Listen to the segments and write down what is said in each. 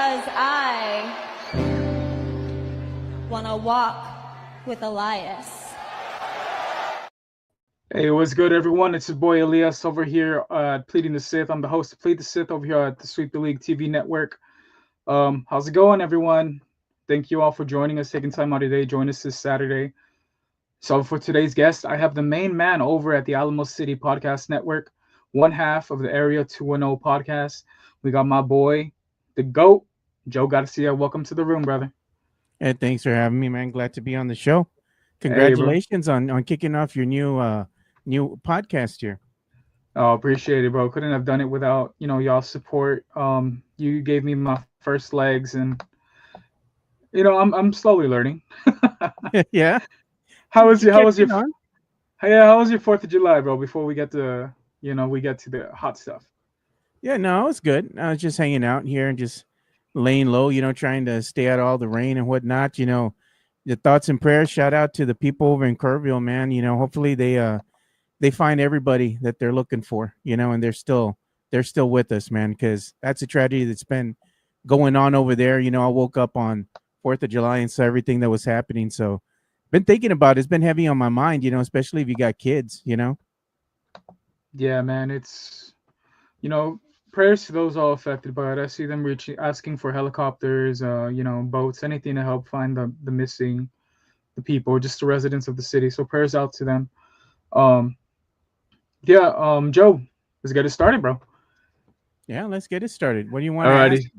because I want to walk with Elias. Hey, what's good, everyone? It's your boy Elias over here Pleading the Sith. I'm the host of Plead the Sith over here at the Sweep the League TV network. How's it going, everyone? Thank you all for joining us, taking time out of today. Join us this Saturday. So for today's guest, I have the main man over at the Alamo City Podcast Network, one half of the Area 210 podcast. We got my boy, the GOAT, Joe Garcia. Welcome to the room, brother. Hey, thanks for having me, man. Glad to be on the show. Congratulations on kicking off your new podcast here. Oh, appreciate it, bro. Couldn't have done it without, y'all's support. You gave me my first legs, and I'm slowly learning. Yeah. How was your 4th of July, bro? Before we get to the hot stuff. Yeah, no, it's good. I was just hanging out here and just laying low, trying to stay out of all the rain and whatnot. The thoughts and prayers. Shout out to the people over in Kerrville, man. Hopefully they find everybody that they're looking for, and they're still with us, man, because that's a tragedy that's been going on over there. I woke up on 4th of July and saw everything that was happening. So been thinking about it. It's been heavy on my mind, especially if you got kids, Yeah, man. It's, prayers to those all affected by it. I see them asking for helicopters, boats, anything to help find the people, just the residents of the city. So prayers out to them. Joe, let's get it started, bro. Yeah, let's get it started. What do you want to Alrighty. ask?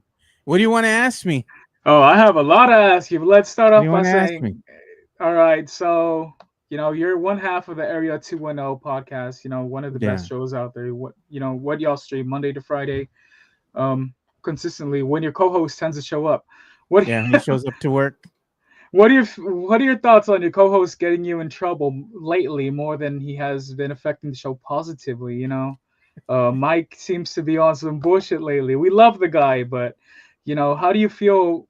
What do you want to ask me? Oh, I have a lot to ask you, but let's start off by ask saying, me? all right, so you're one half of the Area 210 podcast, one of the best shows out there. What y'all stream Monday to Friday, consistently when your co-host tends to show up. He shows up to work. What are your thoughts on your co-host getting you in trouble lately more than he has been affecting the show positively? Mike seems to be on some bullshit lately. We love the guy, but how do you feel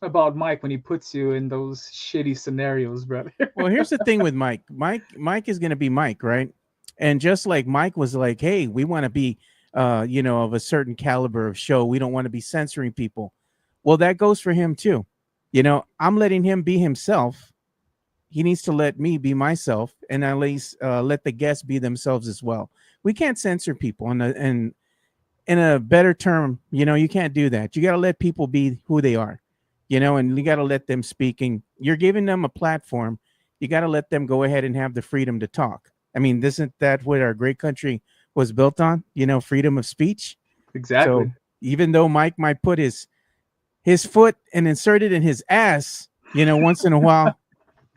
about Mike when he puts you in those shitty scenarios, brother? Well, here's the thing with Mike. Mike is going to be Mike, right? And just like Mike was like, hey, we want to be, of a certain caliber of show. We don't want to be censoring people. Well, that goes for him too. I'm letting him be himself. He needs to let me be myself, and at least let the guests be themselves as well. We can't censor people, and in a better term, you can't do that. You got to let people be who they are. And you got to let them speak, and you're giving them a platform. You got to let them go ahead and have the freedom to talk. I mean, isn't that what our great country was built on? Freedom of speech. Exactly. So even though Mike might put his foot and insert it in his ass, once in a while,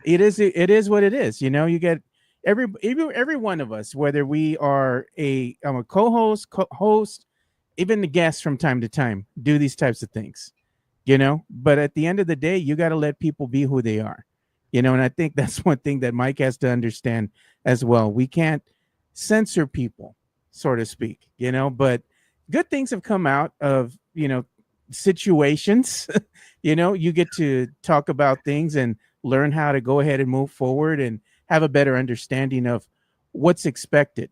it is what it is. You get every one of us, whether we are a co-host, host, even the guests from time to time, do these types of things. But at the end of the day, you got to let people be who they are, and I think that's one thing that Mike has to understand as well. We can't censor people, so to speak, but good things have come out of, situations. You get to talk about things and learn how to go ahead and move forward and have a better understanding of what's expected,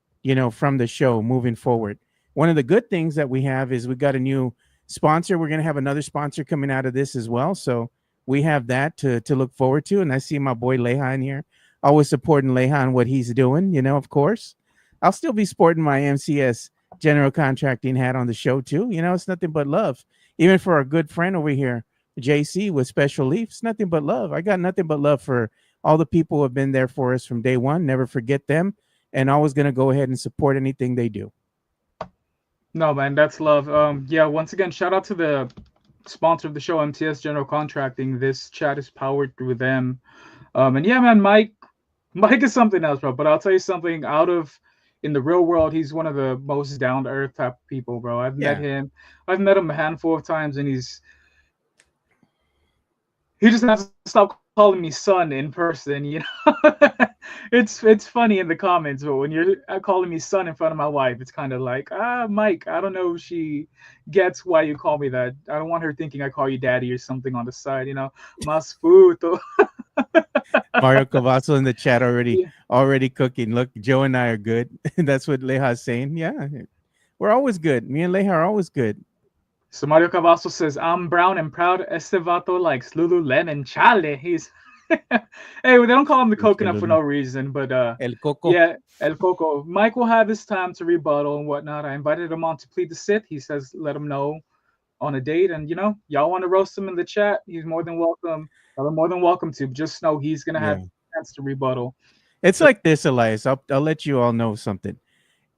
from the show moving forward. One of the good things that we have is we got a new sponsor. We're going to have another sponsor coming out of this as well. So we have that to look forward to. And I see my boy Lehan here, always supporting Lehan, what he's doing, of course. I'll still be sporting my MCS general contracting hat on the show too. It's nothing but love. Even for our good friend over here, JC with Special Leafs, nothing but love. I got nothing but love for all the people who have been there for us from day one. Never forget them, and always going to go ahead and support anything they do. No, man, that's love. Once again, shout out to the sponsor of the show, MTS General Contracting. This chat is powered through them. And yeah, man, Mike is something else, bro. But I'll tell you something, in the real world, he's one of the most down-to-earth type of people, bro. I've met him a handful of times, and he just has to stop calling me son in person, It's funny in the comments, but when you're calling me son in front of my wife, it's kind of like, Mike, I don't know if she gets why you call me that. I don't want her thinking I call you daddy or something on the side, Mas puto. Mario Cavasso in the chat already cooking. Look, Joe and I are good. That's what Leha's saying. Yeah, we're always good. Me and Leha are always good. So Mario Cavasso says, I'm brown and proud. Este vato likes Lululemon. Chale. He's hey, they don't call him the coconut for no reason, but El Coco. yeah, El Coco. Mike will have his time to rebuttal and whatnot. I invited him on to plead the Sith. He says, let him know on a date, and y'all want to roast him in the chat. He's more than welcome. Y'all are more than welcome to. Just know he's gonna have a chance to rebuttal. It's like this, Elias. I'll let you all know something.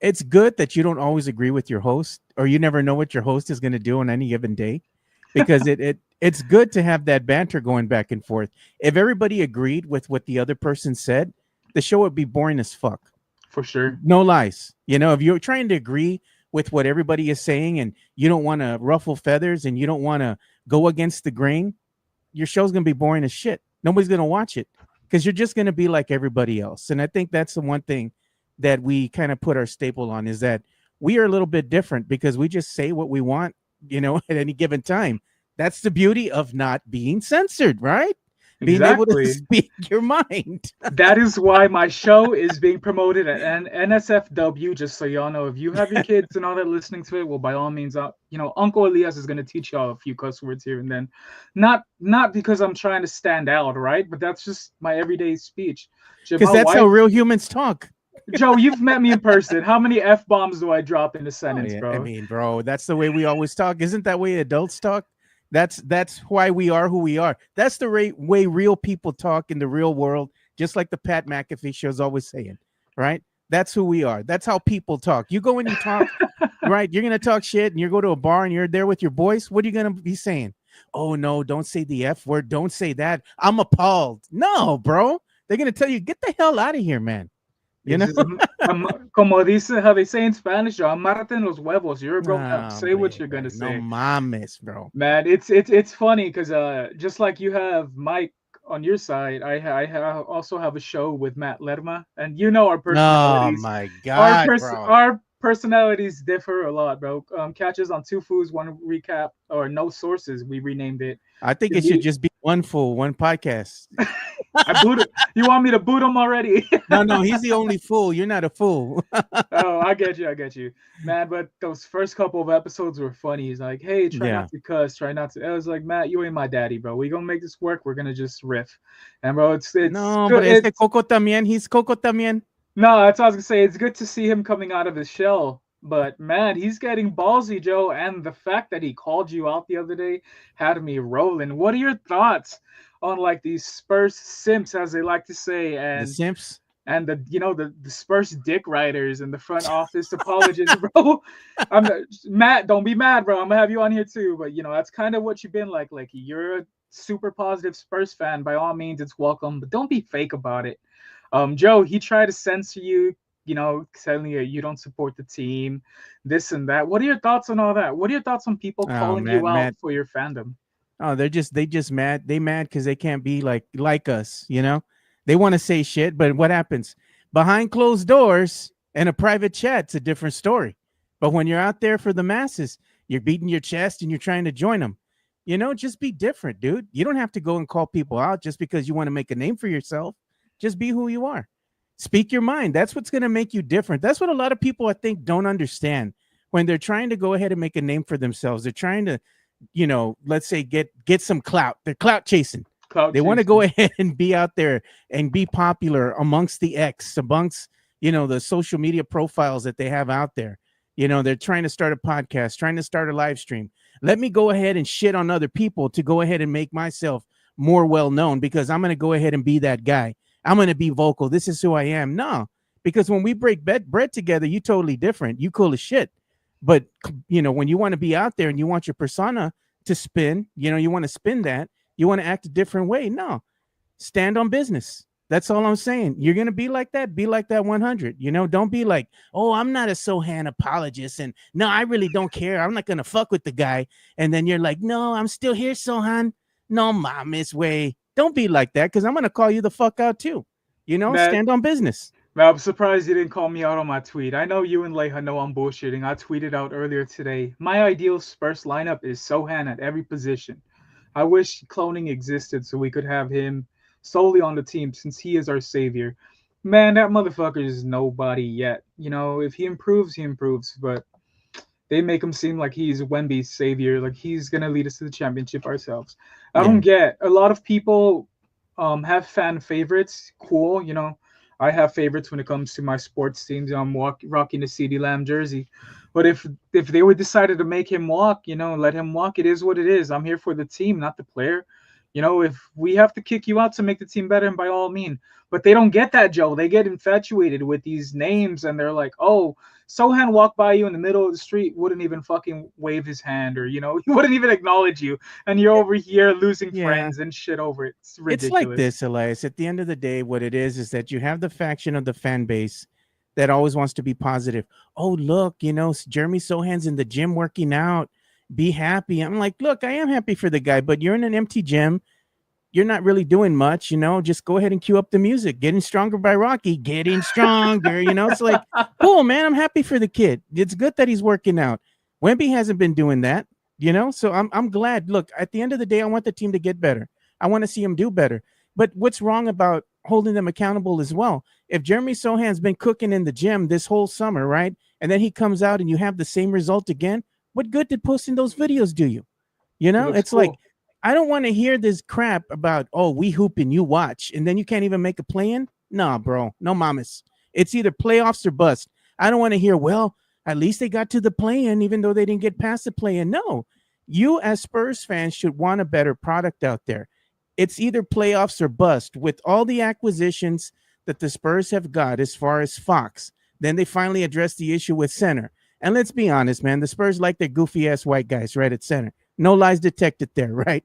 It's good that you don't always agree with your host, or you never know what your host is going to do on any given day, because it's good to have that banter going back and forth. If everybody agreed with what the other person said, the show would be boring as fuck. For sure. No lies. If you're trying to agree with what everybody is saying and you don't want to ruffle feathers and you don't want to go against the grain, your show's going to be boring as shit. Nobody's going to watch it because you're just going to be like everybody else. And I think that's the one thing that we kind of put our staple on, is that we are a little bit different because we just say what we want, at any given time. That's the beauty of not being censored, right? Being able to speak your mind. That is why my show is being promoted at NSFW, just so y'all know. If you have your kids and all that listening to it, well, by all means, Uncle Elias is going to teach y'all a few cuss words here and then. Not because I'm trying to stand out, right? But that's just my everyday speech. Because that's how real humans talk. Joe, you've met me in person. How many F-bombs do I drop in a sentence, bro? I mean, bro, that's the way we always talk. Isn't that way adults talk? That's why we are who we are. That's the way real people talk in the real world, just like the Pat McAfee show's always saying, right? That's who we are. That's how people talk. You go and you talk, right? You're going to talk shit and you go to a bar and you're there with your boys. What are you going to be saying? Oh, no, don't say the F word. Don't say that. I'm appalled. No, bro. They're going to tell you, get the hell out of here, man. Como dice, how they say in Spanish, amárrate en los huevos. You're a grown up. Say what you're gonna say. No mames, bro. Man, it's funny because just like you have Mike on your side, I also have a show with Matt Lerma, and our personalities. Oh my god, our personalities differ a lot, bro. Catch us on Two Foods, One Recap, or No Sources. We renamed it. I think it should just be one fool, one podcast. I booted. You want me to boot him already? No, he's the only fool. You're not a fool. Oh, I get you, man. But those first couple of episodes were funny. He's like, "Hey, try not to cuss, try not to." I was like, "Matt, you ain't my daddy, bro. We gonna make this work. We're gonna just riff." And bro, it's no, but it's Coco también. He's Coco también. No, that's what I was gonna say. It's good to see him coming out of his shell. But man, he's getting ballsy, Joe. And the fact that he called you out the other day had me rolling. What are your thoughts on like these Spurs simps, as they like to say, and the simps and the Spurs dick writers in the front office apologists, bro? Matt, don't be mad, bro. I'm gonna have you on here too. But that's kind of what you've been like. Like, you're a super positive Spurs fan. By all means, it's welcome, but don't be fake about it. Joe, he tried to censor you. Telling you don't support the team, this and that. What are your thoughts on all that? What are your thoughts on people calling you out for your fandom? Oh, they just mad. They mad because they can't be like us. They want to say shit, but what happens behind closed doors and a private chat? It's a different story. But when you're out there for the masses, you're beating your chest and you're trying to join them. Just be different, dude. You don't have to go and call people out just because you want to make a name for yourself. Just be who you are. Speak your mind. That's what's going to make you different. That's what a lot of people, I think, don't understand when they're trying to go ahead and make a name for themselves. They're trying to, let's say get some clout. They're clout chasing. They want to go ahead and be out there and be popular amongst the amongst, the social media profiles that they have out there. They're trying to start a podcast, trying to start a live stream. Let me go ahead and shit on other people to go ahead and make myself more well-known because I'm going to go ahead and be that guy. I'm going to be vocal. This is who I am. No, because when we break bread together, you totally different. You cool as shit. But, when you want to be out there and you want your persona to spin, you want to spin that, you want to act a different way. No, stand on business. That's all I'm saying. You're going to be like that. Be like that 100. Don't be like, oh, I'm not a Sohan apologist. And no, I really don't care. I'm not going to fuck with the guy. And then you're like, no, I'm still here, Sohan. No, mames way. Don't be like that because I'm going to call you the fuck out too. Stand on business. I'm surprised you didn't call me out on my tweet. I know you and Leha know I'm bullshitting. I tweeted out earlier today, my ideal Spurs lineup is Sohan at every position. I wish cloning existed so we could have him solely on the team since he is our savior. Man, that motherfucker is nobody yet. If he improves, he improves. But they make him seem like he's Wemby's savior, like he's gonna lead us to the championship ourselves. I Yeah. don't get a lot of people have fan favorites. Cool, you know. I have favorites when it comes to my sports teams. I'm rocking the CD Lamb jersey, but if they were decided to make him walk, you know, let him walk. It is what it is. I'm here for the team, not the player. You know, if we have to kick you out to make the team better, and by all means. But they don't get that, Joe. They get infatuated with these names, and they're like, "Oh, Sohan walked by you in the middle of the street, wouldn't even fucking wave his hand, or you know, he wouldn't even acknowledge you, and you're over here losing Yeah. friends and shit over it. It's ridiculous." It's like this, Elias. At the end of the day, what it is that you have the faction of the fan base that always wants to be positive. Oh, look, you know, Jeremy Sohan's in the gym working out. Be happy. I'm like, look, I am happy for the guy, but you're in an empty gym. You're not really doing much, you know. Just go ahead and cue up the music. Getting Stronger by Rocky. Getting stronger, you know. It's like, cool, man. I'm happy for the kid. It's good that he's working out. Wemby hasn't been doing that, you know. So I'm glad. Look, at the end of the day, I want the team to get better. I want to see him do better. But what's wrong about holding them accountable as well? If Jeremy Sohan's been cooking in the gym this whole summer, right, and then he comes out and you have the same result again, what good did posting those videos do you? You know, it's cool. like, I don't want to hear this crap about, oh, we hoop and you watch, and then you can't even make a play in. Nah, bro, no mamas. It's either playoffs or bust. I don't want to hear, well, at least they got to the play in, even though they didn't get past the play in. No, you as Spurs fans should want a better product out there. It's either playoffs or bust. With all the acquisitions that the Spurs have got as far as Fox, then they finally addressed the issue with center. And let's be honest, man, the Spurs like their goofy ass white guys right at center. No lies detected there, right?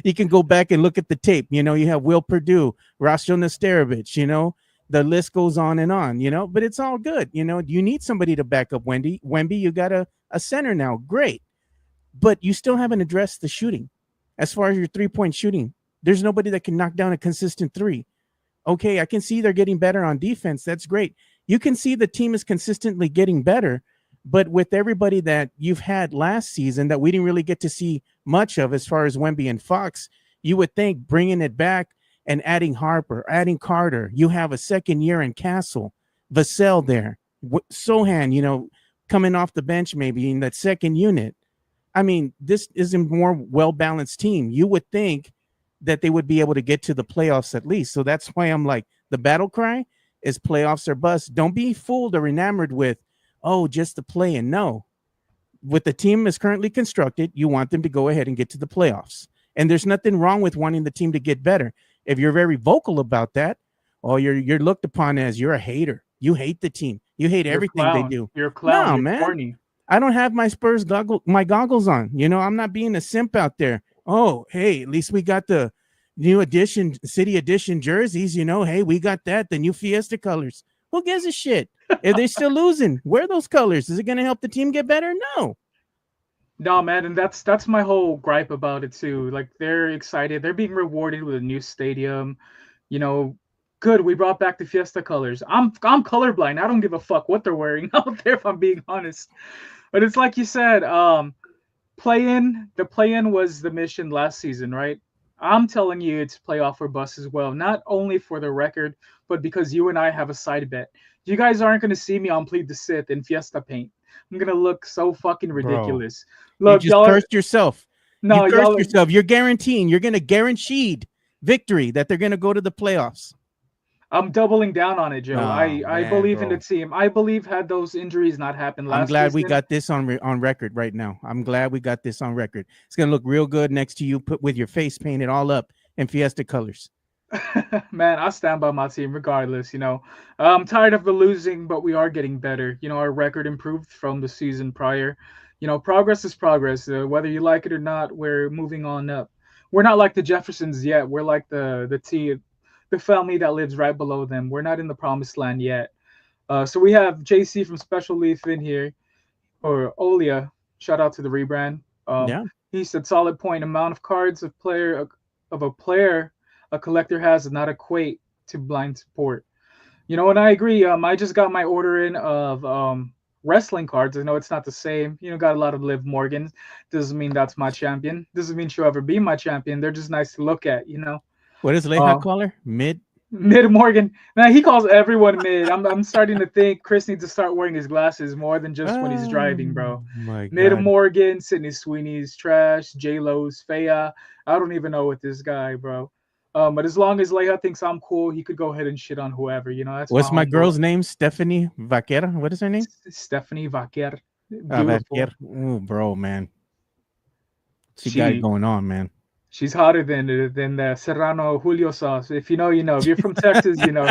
You can go back and look at the tape. You know, you have Will Perdue, Roscoe Nesterovich, you know, the list goes on, you know, but it's all good. You know, you need somebody to back up Wemby. You got a center now. Great. But you still haven't addressed the shooting. As far as your 3-point shooting, there's nobody that can knock down a consistent three. Okay, I can see they're getting better on defense. That's great. You can see the team is consistently getting better. But with everybody that you've had last season that we didn't really get to see much of as far as Wemby and Fox, you would think bringing it back and adding Harper, adding Carter, you have a second year in Castle, Vassell there, Sohan, you know, coming off the bench maybe in that second unit. I mean, this is a more well-balanced team. You would think that they would be able to get to the playoffs at least. So that's why I'm like, the battle cry is playoffs or bust. Don't be fooled or enamored with, oh, just the play-in. No. With the team is currently constructed, you want them to go ahead and get to the playoffs. And there's nothing wrong with wanting the team to get better. If you're very vocal about that, or you're looked upon as you're a hater. You hate the team. You hate everything they do. You're a clown. No, You're man. corny. I don't have my Spurs goggles on. You know, I'm not being a simp out there. Oh, hey, at least we got the new edition, city edition jerseys. You know, hey, we got that, the new Fiesta colors. Who gives a shit? If they're still losing, wear those colors. Is it going to help the team get better? No. No, man, and that's my whole gripe about it too. Like they're excited, they're being rewarded with a new stadium. You know, good. We brought back the Fiesta colors. I'm colorblind. I don't give a fuck what they're wearing out there, if I'm being honest. But it's like you said, the play-in was the mission last season, right? I'm telling you, it's playoff or bust as well. Not only for the record, but because you and I have a side bet. You guys aren't going to see me on Plead the Sith in Fiesta paint. I'm going to look so fucking ridiculous. Bro, Look, you just cursed yourself. No, you cursed yourself. You're guaranteeing. You're going to guaranteed victory that they're going to go to the playoffs. I'm doubling down on it, Joe. Oh, I believe in the team. I believe had those injuries not happened last season. I'm glad we got this on record right now. I'm glad we got this on record. It's going to look real good next to you, put with your face painted all up in Fiesta colors. Man, I stand by my team regardless. You know, I'm tired of the losing, but we are getting better. You know, our record improved from the season prior. You know, progress is progress. Whether you like it or not, we're moving on up. We're not like the Jeffersons yet. We're like the family that lives right below them. We're not in the promised land yet. So we have JC from Special Leaf in here, or Olia. Shout out to the rebrand. Yeah. He said solid point. Amount of cards of a player a collector has does not equate to blind support. You know, and I agree. I just got my order in of wrestling cards. I know it's not the same. You know, got a lot of Liv Morgans. Doesn't mean that's my champion. Doesn't mean she'll ever be my champion. They're just nice to look at, you know. What does Leja call her? Mid? Mid Morgan. Man, he calls everyone mid. I'm starting to think Chris needs to start wearing his glasses more than just when he's driving, bro. My Mid God. Morgan, Sydney Sweeney's trash, J Lo's Faya. I don't even know what this guy, bro. But as long as Leia thinks I'm cool, he could go ahead and shit on whoever. You know, that's What's my homeboy. girl's name? Stephanie Vaquera. What is her name? Stephanie Vaquer. Ah, Beautiful. Vaquer. Ooh, bro, man. She got it going on, man. She's hotter than the Serrano Julio sauce. If you know, you know. If you're from Texas, you know.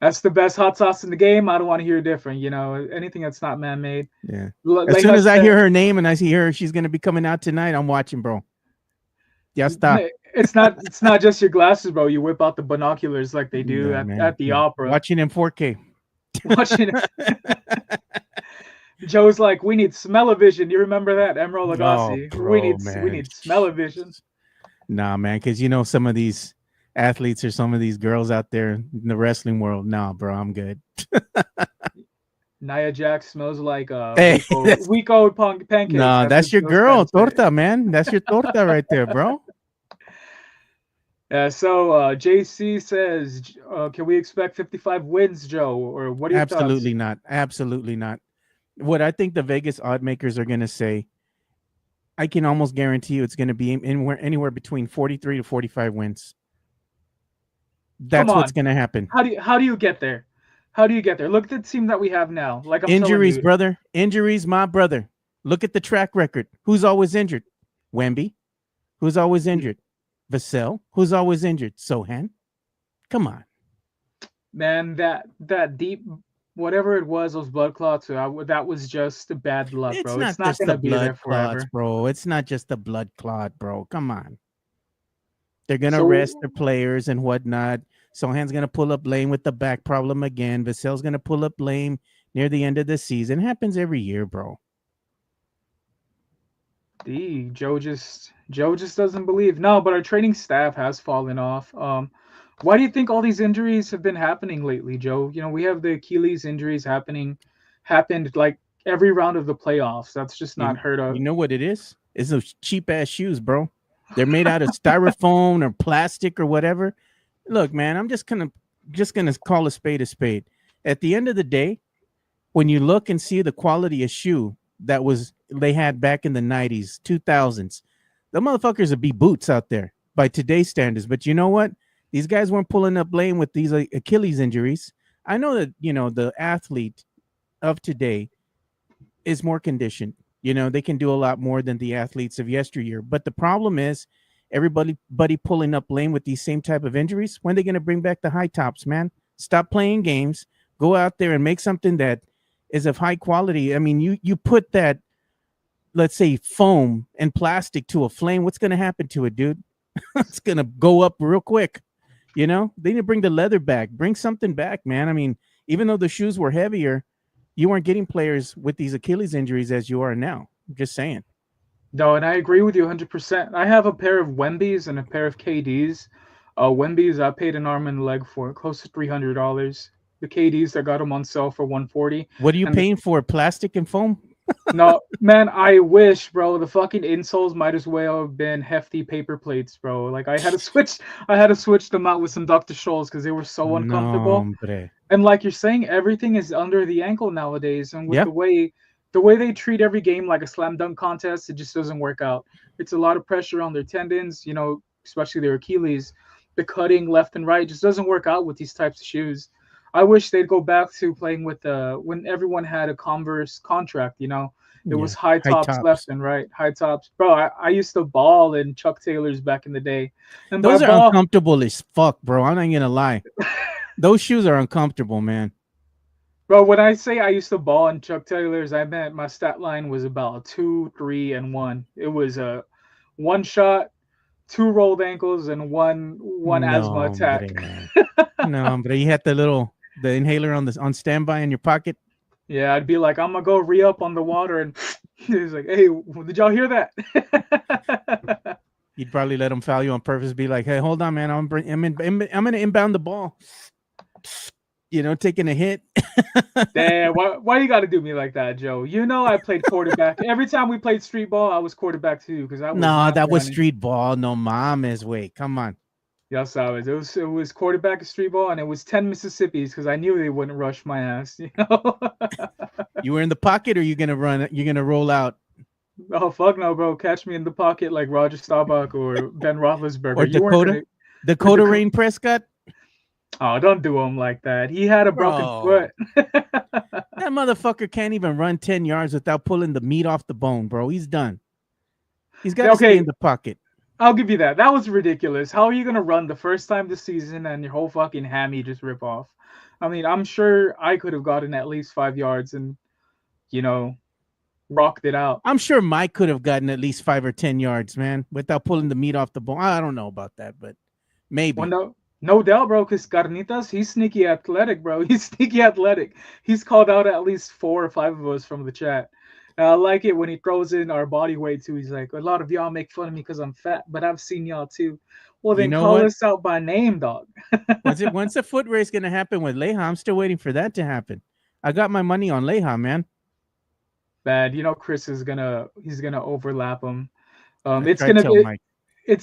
That's the best hot sauce in the game. I don't want to hear different. You know, anything that's not man-made. Yeah. As soon as I hear her name and I see her, she's gonna be coming out tonight. I'm watching, bro. Ya está. It's not just your glasses, bro. You whip out the binoculars like they do at the opera. Watching in 4K. Watching. Joe's like, we need smell-o-vision. You remember that, Emerald Lagasse? Oh, bro, we need smell-o-vision. Nah, man, because you know some of these athletes or some of these girls out there in the wrestling world. Nah, bro, I'm good. Nia Jax smells like Hey, week old pancakes. Nah, that's your girl, torta, man. That's your torta right there, bro. Yeah. So JC says, can we expect 55 wins, Joe? Or what do you? Absolutely not. Absolutely not. What I think the Vegas odd makers are going to say, I can almost guarantee you it's going to be anywhere between 43 to 45 wins. That's what's going to happen. How do you get there? How do you get there? Look at the team that we have now. Like injuries, brother. Injuries, my brother. Look at the track record. Who's always injured? Wemby. Who's always injured? Vassell. Who's always injured? Sohan. Come on. Man, that deep, whatever it was, those blood clots, that was just bad luck, bro. It's not going to be there forever, bro. It's not just a blood clot, bro. Come on. They're going to rest their players and whatnot. Sohan's going to pull up lame with the back problem again. Vassell's going to pull up lame near the end of the season. It happens every year, bro. Joe just doesn't believe. No, but our training staff has fallen off. Why do you think all these injuries have been happening lately, Joe? You know, we have the Achilles injuries happened like every round of the playoffs. That's just not heard of. You know what it is? It's those cheap ass shoes, bro. They're made out of styrofoam or plastic or whatever. Look, man, I'm just gonna call a spade a spade. At the end of the day, when you look and see the quality of shoe that they had back in the 90s, 2000s, the motherfuckers would be boots out there by today's standards. But you know what? These guys weren't pulling up lame with these Achilles injuries. I know that, you know, the athlete of today is more conditioned. You know, they can do a lot more than the athletes of yesteryear. But the problem is everybody pulling up lame with these same type of injuries. When are they going to bring back the high tops, man? Stop playing games. Go out there and make something that is of high quality. I mean, you put that, let's say, foam and plastic to a flame. What's going to happen to it, dude? It's going to go up real quick. You know, they need to bring the leather back. Bring something back, man. I mean, even though the shoes were heavier, you weren't getting players with these Achilles injuries as you are now. I'm just saying. No, and I agree with you 100%. I have a pair of Wembys and a pair of KDs. Wembys, I paid an arm and a leg for close to $300. The KDs, I got them on sale for $140. What are you paying for? Plastic and foam? No, man, I wish, bro. The fucking insoles might as well have been hefty paper plates, bro. Like I had to switch them out with some Dr. Scholl's because they were so uncomfortable. And like you're saying, everything is under the ankle nowadays. And with the way they treat every game like a slam dunk contest, it just doesn't work out. It's a lot of pressure on their tendons, you know, especially their Achilles. The cutting left and right just doesn't work out with these types of shoes. I wish they'd go back to playing with when everyone had a Converse contract, you know. It was high tops left and right, high tops. Bro, I used to ball in Chuck Taylors back in the day. And those are uncomfortable as fuck, bro. I'm not going to lie. Those shoes are uncomfortable, man. Bro, when I say I used to ball in Chuck Taylors, I meant my stat line was about 2, 3, and 1. It was a 1 shot, 2 rolled ankles, and one asthma attack. No, but you had the inhaler on standby in your pocket. Yeah, I'd be like, I'm gonna go re-up on the water, and he's like, "Hey, did y'all hear that?" You'd probably let him foul you on purpose. Be like, "Hey, hold on, man. I'm gonna inbound the ball." You know, taking a hit. Damn, why you got to do me like that, Joe? You know, I played quarterback. Every time we played street ball, I was quarterback too. Because that was street ball. No mames, wait, come on. Ya sabes. It was quarterback of street ball, and it was 10 Mississippis because I knew they wouldn't rush my ass. You know. You were in the pocket, or you gonna run? You're gonna roll out, Oh fuck no, bro! Catch me in the pocket like Roger Staubach or Ben or Roethlisberger. You weren't Dakota? gonna. Or Dakota Rain Prescott? Oh, don't do him like that. He had a broken Bro. foot. That motherfucker can't even run 10 yards without pulling the meat off the bone, bro. He's done. He's got to stay in the pocket. I'll give you that. That was ridiculous. How are you gonna run the first time this season and your whole fucking hammy just rip off? I mean, I'm sure I could have gotten at least 5 yards and, you know, rocked it out. I'm sure Mike could have gotten at least 5 or 10 yards, man, without pulling the meat off the bone. I don't know about that, but maybe. Well, no doubt, bro, because Carnitas, he's sneaky athletic, bro. He's sneaky athletic. He's called out at least 4 or 5 of us from the chat. I like it when he throws in our body weight, too. He's like, a lot of y'all make fun of me because I'm fat, but I've seen y'all, too. Well, then call us out by name, dog. When's the foot race going to happen with Leha? I'm still waiting for that to happen. I got my money on Leha, man. Bad. You know, Chris he's gonna overlap him. It's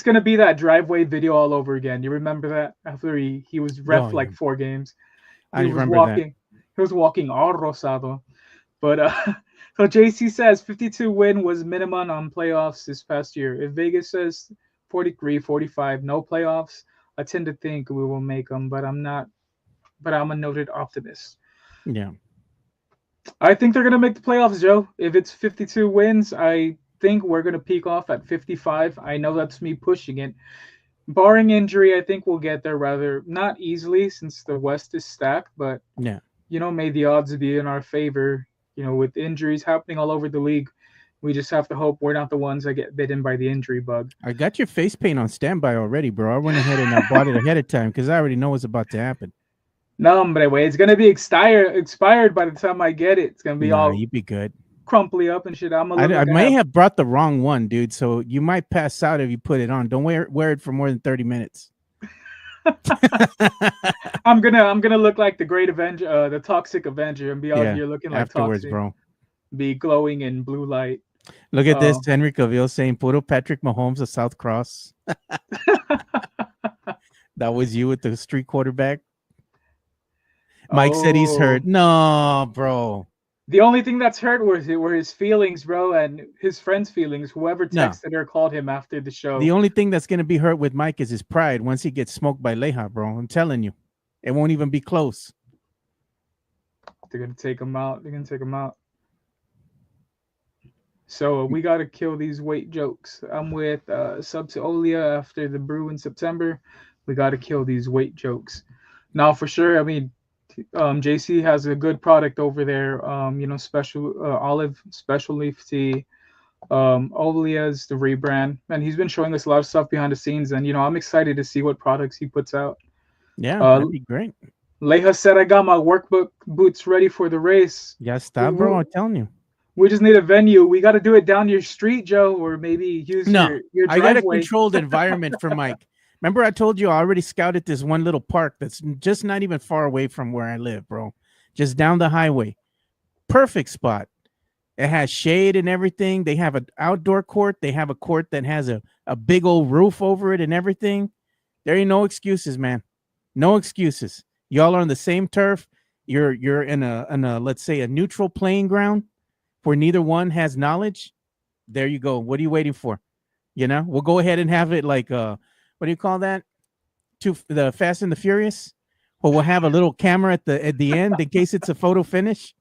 gonna be that driveway video all over again. You remember that after he was ref like 4 games. He was walking all rosado. But so JC says 52 win was minimum on playoffs this past year. If Vegas says 43, 45, no playoffs, I tend to think we will make them, but I'm not. But I'm a noted optimist. Yeah. I think they're gonna make the playoffs, Joe. If it's 52 wins, I think we're gonna peak off at 55. I know that's me pushing it. Barring injury, I think we'll get there rather not easily since the West is stacked, but yeah, you know, may the odds be in our favor. You know, with injuries happening all over the league, we just have to hope we're not the ones that get bitten by the injury bug. I got your face paint on standby already, bro. I went ahead and I bought it ahead of time because I already know what's about to happen. No, hombre, way. It's gonna be expired by the time I get it. It's gonna be all you'd be good. Crumply up and shit. I may have brought the wrong one, dude. So you might pass out if you put it on. Don't wear it for more than 30 minutes. I'm gonna look like the Great Avenger, the Toxic Avenger, and be out here looking like afterwards, toxic, bro. Be glowing in blue light. Look at this, Henry Cavill saying "Puro Patrick Mahomes of South Cross." That was you with the street quarterback. Mike said he's hurt. No, bro. The only thing that's hurt were his feelings, bro, and his friends' feelings. Whoever texted or called him after the show. The only thing that's going to be hurt with Mike is his pride once he gets smoked by Leha, bro. I'm telling you. It won't even be close. They're going to take him out. So we got to kill these weight jokes. I'm with Sub to Olia after the brew in September. We got to kill these weight jokes. Now, for sure, I mean, JC has a good product over there. You know, special olive special leaf tea. Olia's the rebrand, and he's been showing us a lot of stuff behind the scenes. And you know, I'm excited to see what products he puts out. Yeah, that'd be great. Leha said, "I got my workbook boots ready for the race." Yeah, stop, bro. I'm telling you. We just need a venue. We got to do it down your street, Joe, or maybe use your driveway. I got a controlled environment for Mike. Remember, I told you I already scouted this one little park that's just not even far away from where I live, bro. Just down the highway. Perfect spot. It has shade and everything. They have an outdoor court. They have a court that has a big old roof over it and everything. There ain't no excuses, man. No excuses. Y'all are on the same turf. You're in a let's say a neutral playing ground where neither one has knowledge. There you go. What are you waiting for? You know, we'll go ahead and have it like what do you call that? The Fast and the Furious. Well, we'll have a little camera at the end in case it's a photo finish,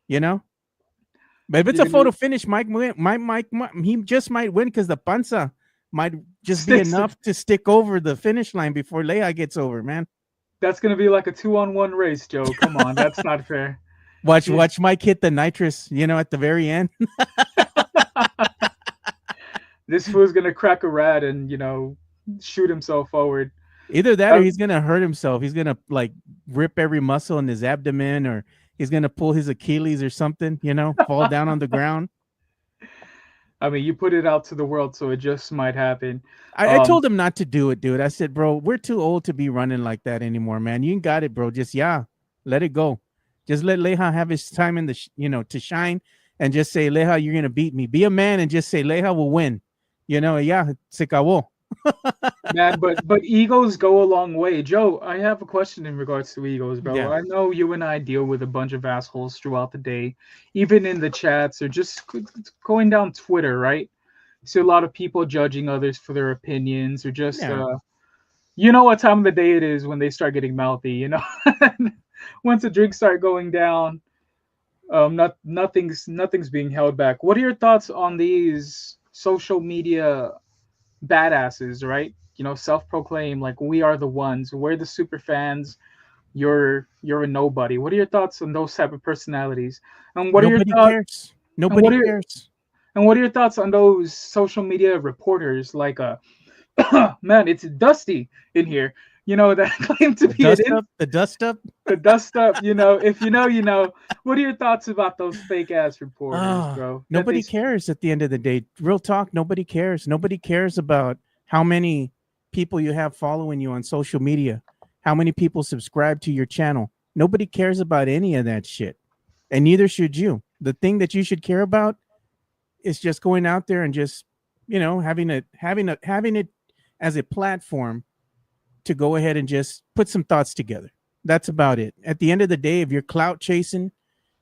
you know. But if it's a photo finish, Mike he just might win because the panza might just be enough to stick over the finish line before Leia gets over, man. That's gonna be like a 2-on-1 race, Joe. Come on, that's not fair. Watch Mike hit the nitrous, you know, at the very end. This fool's gonna crack a rat and, you know, shoot himself forward. Either that or he's gonna hurt himself. He's gonna like rip every muscle in his abdomen, or he's gonna pull his Achilles or something, you know, fall down on the ground. I mean, you put it out to the world, so it just might happen. I told him not to do it, dude. I said, bro, we're too old to be running like that anymore, man. You ain't got it, bro. Just let it go. Just let Leha have his time in the to shine, and just say, Leha, you're gonna beat me. Be a man and just say Leha will win. You know, se acabó. Man, but egos go a long way. Joe, I have a question in regards to egos, bro. Yeah. I know you and I deal with a bunch of assholes throughout the day, even in the chats or just going down Twitter, right? See a lot of people judging others for their opinions or just Yeah. you know what time of the day it is when they start getting mouthy, you know? Once the drinks start going down, nothing's being held back. What are your thoughts on these social media badasses, right? You know, self-proclaimed like we are the ones. We're the super fans. You're a nobody. What are your thoughts on those type of personalities? And what are your Nobody thoughts? cares. And Nobody what are cares. and what are your thoughts on those social media reporters like man, it's dusty in here. You know that claim to The be dust up. The dust up. the dust up. You know, if you know, you know. What are your thoughts about those fake ass reporters, Ah, bro? That nobody cares at the end of the day. Real talk, nobody cares. Nobody cares about how many people you have following you on social media, how many people subscribe to your channel. Nobody cares about any of that shit. And neither should you. The thing that you should care about is just going out there and just, having it as a platform to go ahead and just put some thoughts together. That's about it. At the end of the day, if you're clout chasing,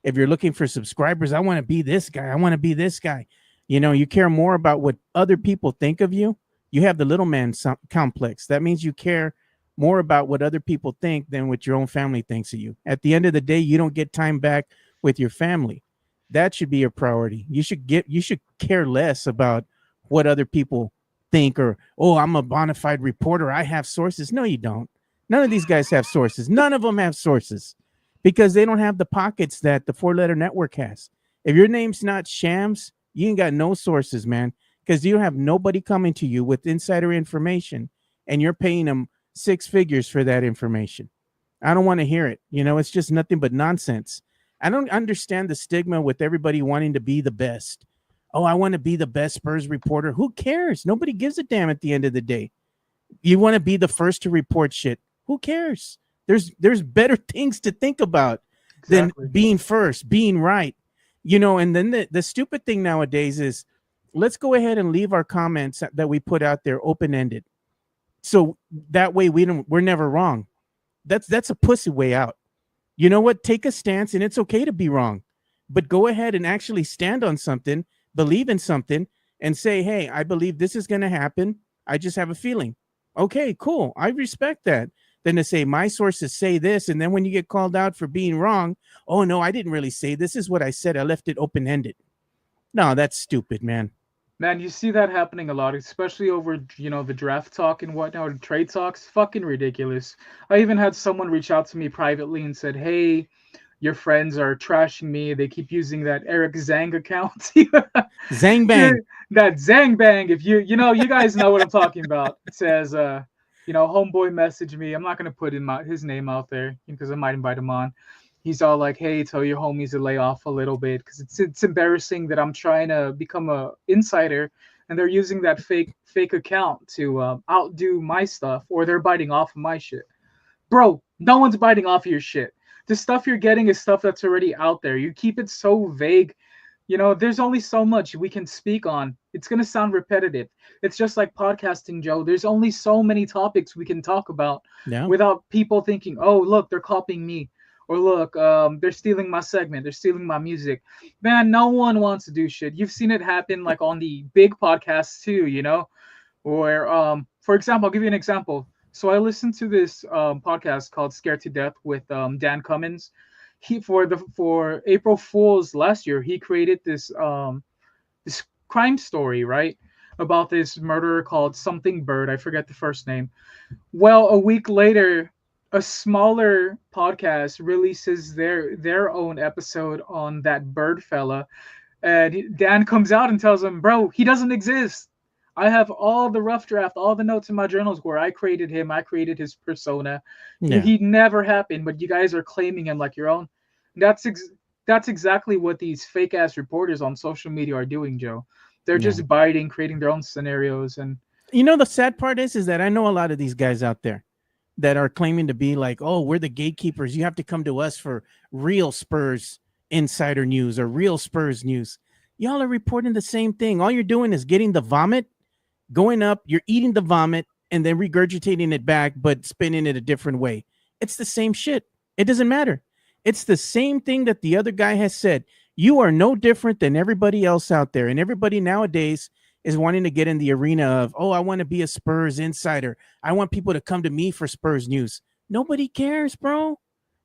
if you're looking for subscribers, I want to be this guy. I want to be this guy. You care more about what other people think of you. You have the little man complex. That means you care more about what other people think than what your own family thinks of you. At the end of the day, you don't get time back with your family. That should be a priority. You should care less about what other people think or, oh, I'm a bona fide reporter. I have sources. No, you don't. None of these guys have sources. None of them have sources because they don't have the pockets that the 4-letter network has. If your name's not Shams, you ain't got no sources, man, because you have nobody coming to you with insider information and you're paying them 6 figures for that information. I don't want to hear it. It's just nothing but nonsense. I don't understand the stigma with everybody wanting to be the best. Oh, I want to be the best Spurs reporter. Who cares? Nobody gives a damn at the end of the day. You want to be the first to report shit. Who cares? There's better things to think about than being first, being right. And then the stupid thing nowadays is let's go ahead and leave our comments that we put out there open-ended. So that way we're never wrong. That's a pussy way out. You know what? Take a stance, and it's okay to be wrong, but go ahead and actually stand on something, believe in something, and say, hey, I believe this is going to happen. I just have a feeling. Okay, cool. I respect that. Then to say my sources say this, and then when you get called out for being wrong, oh no, I didn't really say this is what I said. I left it open-ended. No, that's stupid, man. Man, you see that happening a lot, especially over, the draft talk and whatnot, trade talks. Fucking ridiculous. I even had someone reach out to me privately and said, hey, your friends are trashing me. They keep using that Eric Zhang account. Zang Bang. That Zhang Bang. If you guys know what I'm talking about. It says, homeboy messaged me. I'm not going to put his name out there because I might invite him on. He's all like, hey, tell your homies to lay off a little bit because it's embarrassing that I'm trying to become a insider and they're using that fake account to outdo my stuff, or they're biting off of my shit. Bro, no one's biting off of your shit. The stuff you're getting is stuff that's already out there. You keep it so vague. There's only so much we can speak on. It's going to sound repetitive. It's just like podcasting, Joe. There's only so many topics we can talk about without people thinking, oh, look, they're copying me. Or look, they're stealing my segment. They're stealing my music. Man, no one wants to do shit. You've seen it happen like on the big podcasts too, Or, for example, I'll give you an example. So I listened to this podcast called Scared to Death with Dan Cummins. He for April Fool's last year, he created this crime story, right? About this murderer called something Bird. I forget the first name. Well, a week later, a smaller podcast releases their own episode on that Bird fella, and Dan comes out and tells him, bro, he doesn't exist. I have all the rough draft, all the notes in my journals where I created him. I created his persona. Yeah. He never happened, but you guys are claiming him like your own. That's exactly what these fake ass reporters on social media are doing, Joe. They're just biting, creating their own scenarios. And the sad part is that I know a lot of these guys out there that are claiming to be like, oh, we're the gatekeepers. You have to come to us for real Spurs insider news or real Spurs news. Y'all are reporting the same thing. All you're doing is getting the vomit going up, you're eating the vomit and then regurgitating it back, but spinning it a different way. It's the same shit. It doesn't matter. It's the same thing that the other guy has said. You are no different than everybody else out there. And everybody nowadays is wanting to get in the arena of, oh, I want to be a Spurs insider. I want people to come to me for Spurs news. Nobody cares, bro.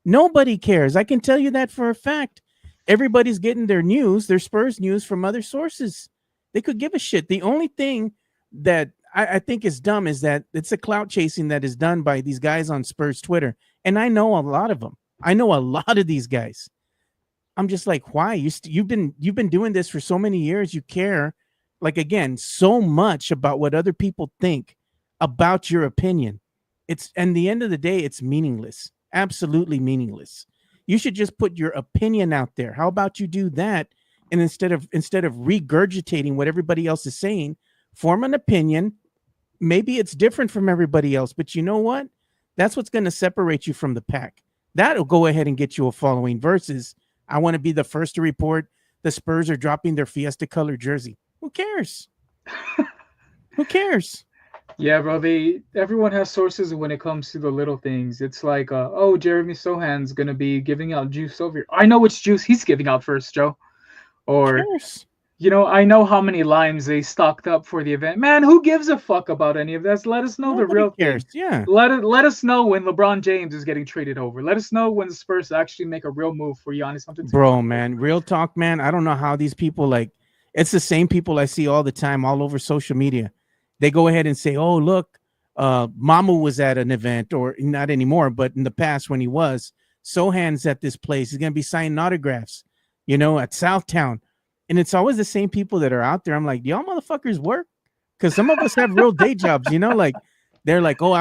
Nobody cares. I can tell you that for a fact. Everybody's getting their news, their Spurs news from other sources. They could give a shit. The only thing that I think is dumb is that it's a clout chasing that is done by these guys on Spurs Twitter. And I know a lot of them. I know a lot of these guys. I'm just like, why? You've been doing this for so many years. You care, like, again, so much about what other people think about your opinion. And the end of the day, it's meaningless. Absolutely meaningless. You should just put your opinion out there. How about you do that? And instead of regurgitating what everybody else is saying, form an opinion. Maybe it's different from everybody else, but you know what? That's what's going to separate you from the pack. That'll go ahead and get you a following versus I want to be the first to report the Spurs are dropping their Fiesta colored jersey. Who cares? Who cares? Yeah, bro. Everyone has sources when it comes to the little things. It's like, oh, Jeremy Sohan's gonna be giving out juice over here. I know which juice he's giving out first, Joe. Or, I know how many limes they stocked up for the event. Man, who gives a fuck about any of this? Let us know the real thing. Yeah. Let us know when LeBron James is getting traded over. Let us know when the Spurs actually make a real move for Giannis Antetokounmpo. Bro, man, real talk, man. I don't know how these people it's the same people I see all the time all over social media. They go ahead and say, oh, look, Mamu was at an event, or not anymore, but in the past when he was, Sohan's at this place. He's going to be signing autographs, at Southtown. And it's always the same people that are out there. I'm like, y'all motherfuckers work? Because some of us have real day jobs, like they're like, oh,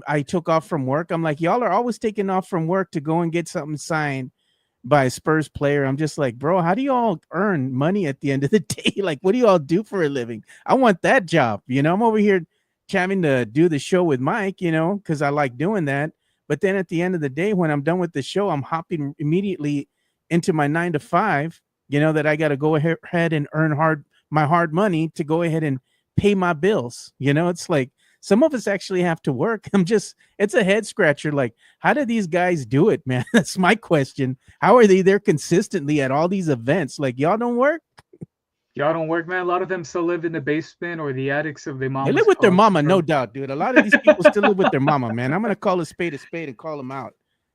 I took off from work. I'm like, y'all are always taking off from work to go and get something signed by a Spurs player. I'm just like, bro, how do you all earn money at the end of the day? Like, what do you all do for a living? I want that job. I'm over here having to do the show with Mike, because I like doing that. But then at the end of the day, when I'm done with the show, I'm hopping immediately into my 9 to 5, that I got to go ahead and earn my hard money to go ahead and pay my bills. It's like some of us actually have to work. It's a head scratcher. Like, how do these guys do it, man? That's my question. How are they there consistently at all these events? Like, y'all don't work? Y'all don't work, man. A lot of them still live in the basement or the attics of their mom. They live with their mama, no doubt, dude. A lot of these people still live with their mama, man. I'm going to call a spade and call them out.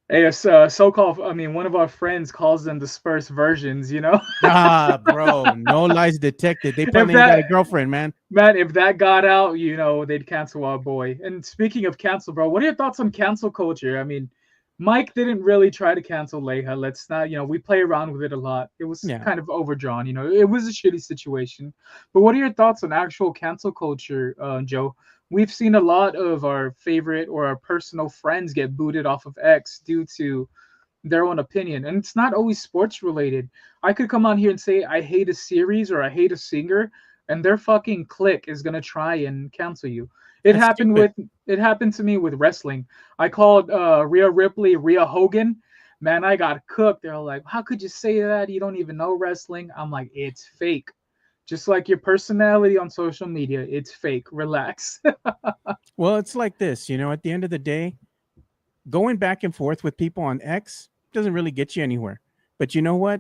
Hey, one of our friends calls them the Spurs versions, Ah, bro, no lies detected. They probably got a girlfriend, man. Man, if that got out, they'd cancel our boy. And speaking of cancel, bro, what are your thoughts on cancel culture? I mean, Mike didn't really try to cancel Leija. Let's not, we play around with it a lot. It was kind of overdrawn, it was a shitty situation. But what are your thoughts on actual cancel culture, Joe? We've seen a lot of our favorite or our personal friends get booted off of X due to their own opinion. And it's not always sports related. I could come on here and say I hate a series or I hate a singer, and their fucking clique is gonna try and cancel you. It happened to me with wrestling. I called Rhea Ripley Rhea Hogan. Man, I got cooked. They're like, how could you say that? You don't even know wrestling. I'm like, it's fake. Just like your personality on social media, it's fake. Relax. Well, it's like this, at the end of the day, going back and forth with people on X doesn't really get you anywhere. But you know what?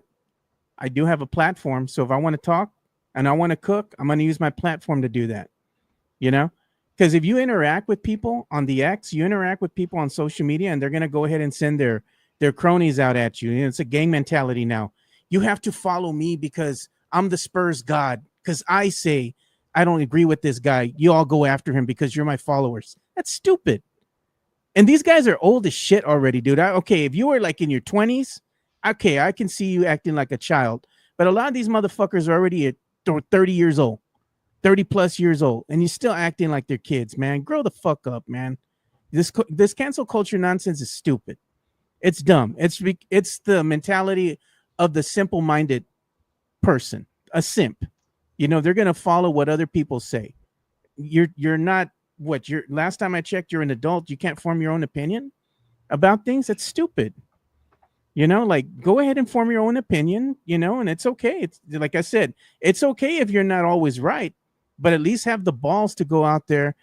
I do have a platform. So if I want to talk and I want to cook, I'm going to use my platform to do that. Because if you interact with people on the X, you interact with people on social media, and they're going to go ahead and send their cronies out at you. It's a gang mentality now. You have to follow me because I'm the Spurs god, because I say I don't agree with this guy. You all go after him because you're my followers. That's stupid. And these guys are old as shit already, dude. Okay, if you were like in your 20s, okay, I can see you acting like a child. But a lot of these motherfuckers are already at 30 years old, 30 plus years old, and you're still acting like they're kids, man. Grow the fuck up, man. This cancel culture nonsense is stupid. It's dumb. It's the mentality of the simple-minded person, a simp. They're going to follow what other people say. You're not last time I checked, you're an adult. You can't form your own opinion about things. That's stupid. Go ahead and form your own opinion, and it's okay. It's like I said, it's okay if you're not always right, but at least have the balls to go out there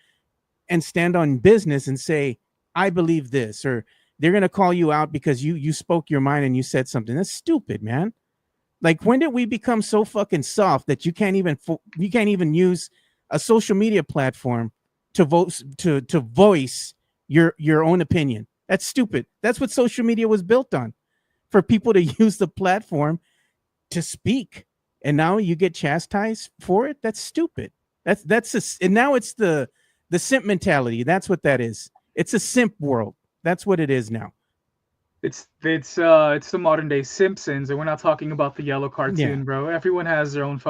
and stand on business and say, I believe this, or they're going to call you out because you spoke your mind and you said something. That's stupid, man. Like, when did we become so fucking soft that you can't even use a social media platform to voice your own opinion? That's stupid. That's what social media was built on, for people to use the platform to speak. And now you get chastised for it. That's stupid. And now it's the simp mentality. That's what that is. It's a simp world. That's what it is now. It's the modern day Simpsons, and we're not talking about the yellow cartoon, bro. Everyone has their own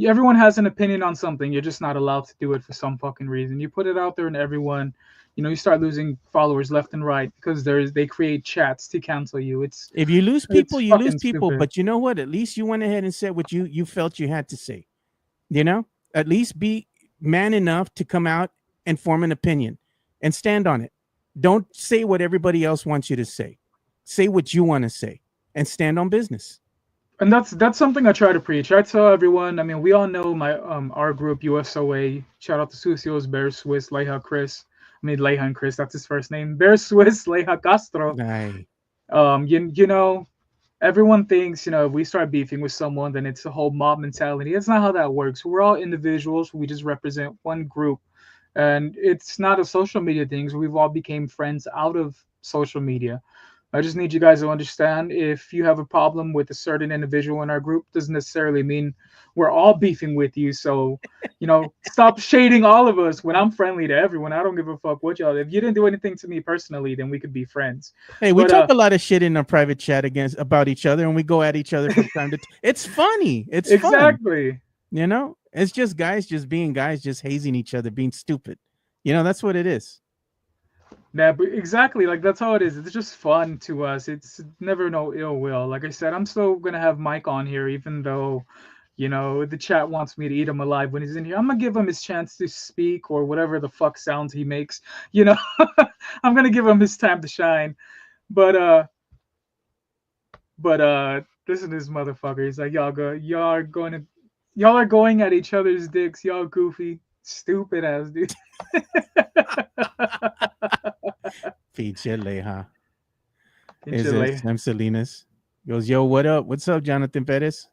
everyone has an opinion on something. You're just not allowed to do it for some fucking reason. You put it out there and everyone, you start losing followers left and right because they create chats to cancel you. If you lose people, you lose people. Stupid. But you know what? At least you went ahead and said what you felt you had to say. At least be man enough to come out and form an opinion and stand on it. Don't say what everybody else wants you to say. Say what you want to say and stand on business. And that's something I try to preach. I tell everyone, I mean, we all know our group, USOA. Shout out to Sucios, Bear Swiss, Leija Chris. Leija and Chris, that's his first name. Bear Swiss, Leija Castro. Aye. Everyone thinks, if we start beefing with someone, then it's a whole mob mentality. That's not how that works. We're all individuals. We just represent one group. And it's not a social media thing. So we've all became friends out of social media. I just need you guys to understand, if you have a problem with a certain individual in our group, doesn't necessarily mean we're all beefing with you. So, stop shading all of us when I'm friendly to everyone. I don't give a fuck what y'all. If you didn't do anything to me personally, then we could be friends. Hey, we talk a lot of shit in our private chat about each other, and we go at each other from time to time. It's funny. It's exactly fun. It's just guys just being guys, just hazing each other, being stupid. That's what it is. Yeah, but exactly, like that's how it is. It's just fun to us. It's never no ill will. Like I said, I'm still gonna have Mike on here, even though, the chat wants me to eat him alive when he's in here. I'm gonna give him his chance to speak, or whatever the fuck sounds he makes. I'm gonna give him his time to shine. But listen to this motherfucker. He's like, y'all are going at each other's dicks. Y'all goofy, stupid ass dude. Pinche Leija. Is it Sam Salinas? Goes, yo, what up? What's up, Jonathan Perez?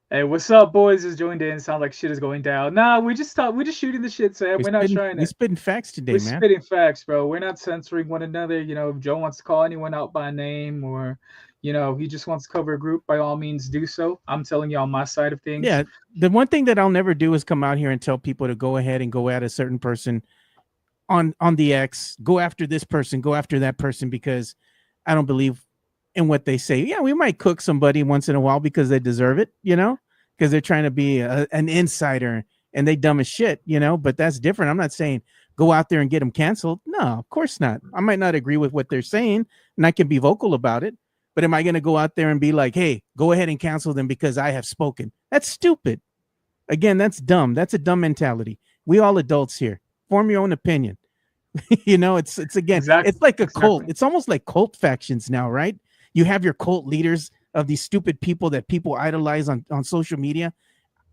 Hey, what's up, boys? Just joined in. Sound like shit is going down. Nah, we're just shooting the shit, Sam. We're not trying to. We're spitting facts today, we're man. We're spitting facts, bro. We're not censoring one another. If Joe wants to call anyone out by name, or he just wants to cover a group, by all means do so. I'm telling y'all my side of things. Yeah, the one thing that I'll never do is come out here and tell people to go ahead and go at a certain person on the X, go after this person, go after that person, because I don't believe in what they say. Yeah, we might cook somebody once in a while because they deserve it, because they're trying to be an insider and they dumb as shit, but that's different. I'm not saying go out there and get them canceled. No, of course not. I might not agree with what they're saying and I can be vocal about it, but am I going to go out there and be like, hey, go ahead and cancel them because I have spoken? That's stupid. Again, that's dumb. That's a dumb mentality. We all adults here. Form your own opinion. It's again, exactly. It's like a cult. It's almost like cult factions now, right? You have your cult leaders of these stupid people that people idolize on social media,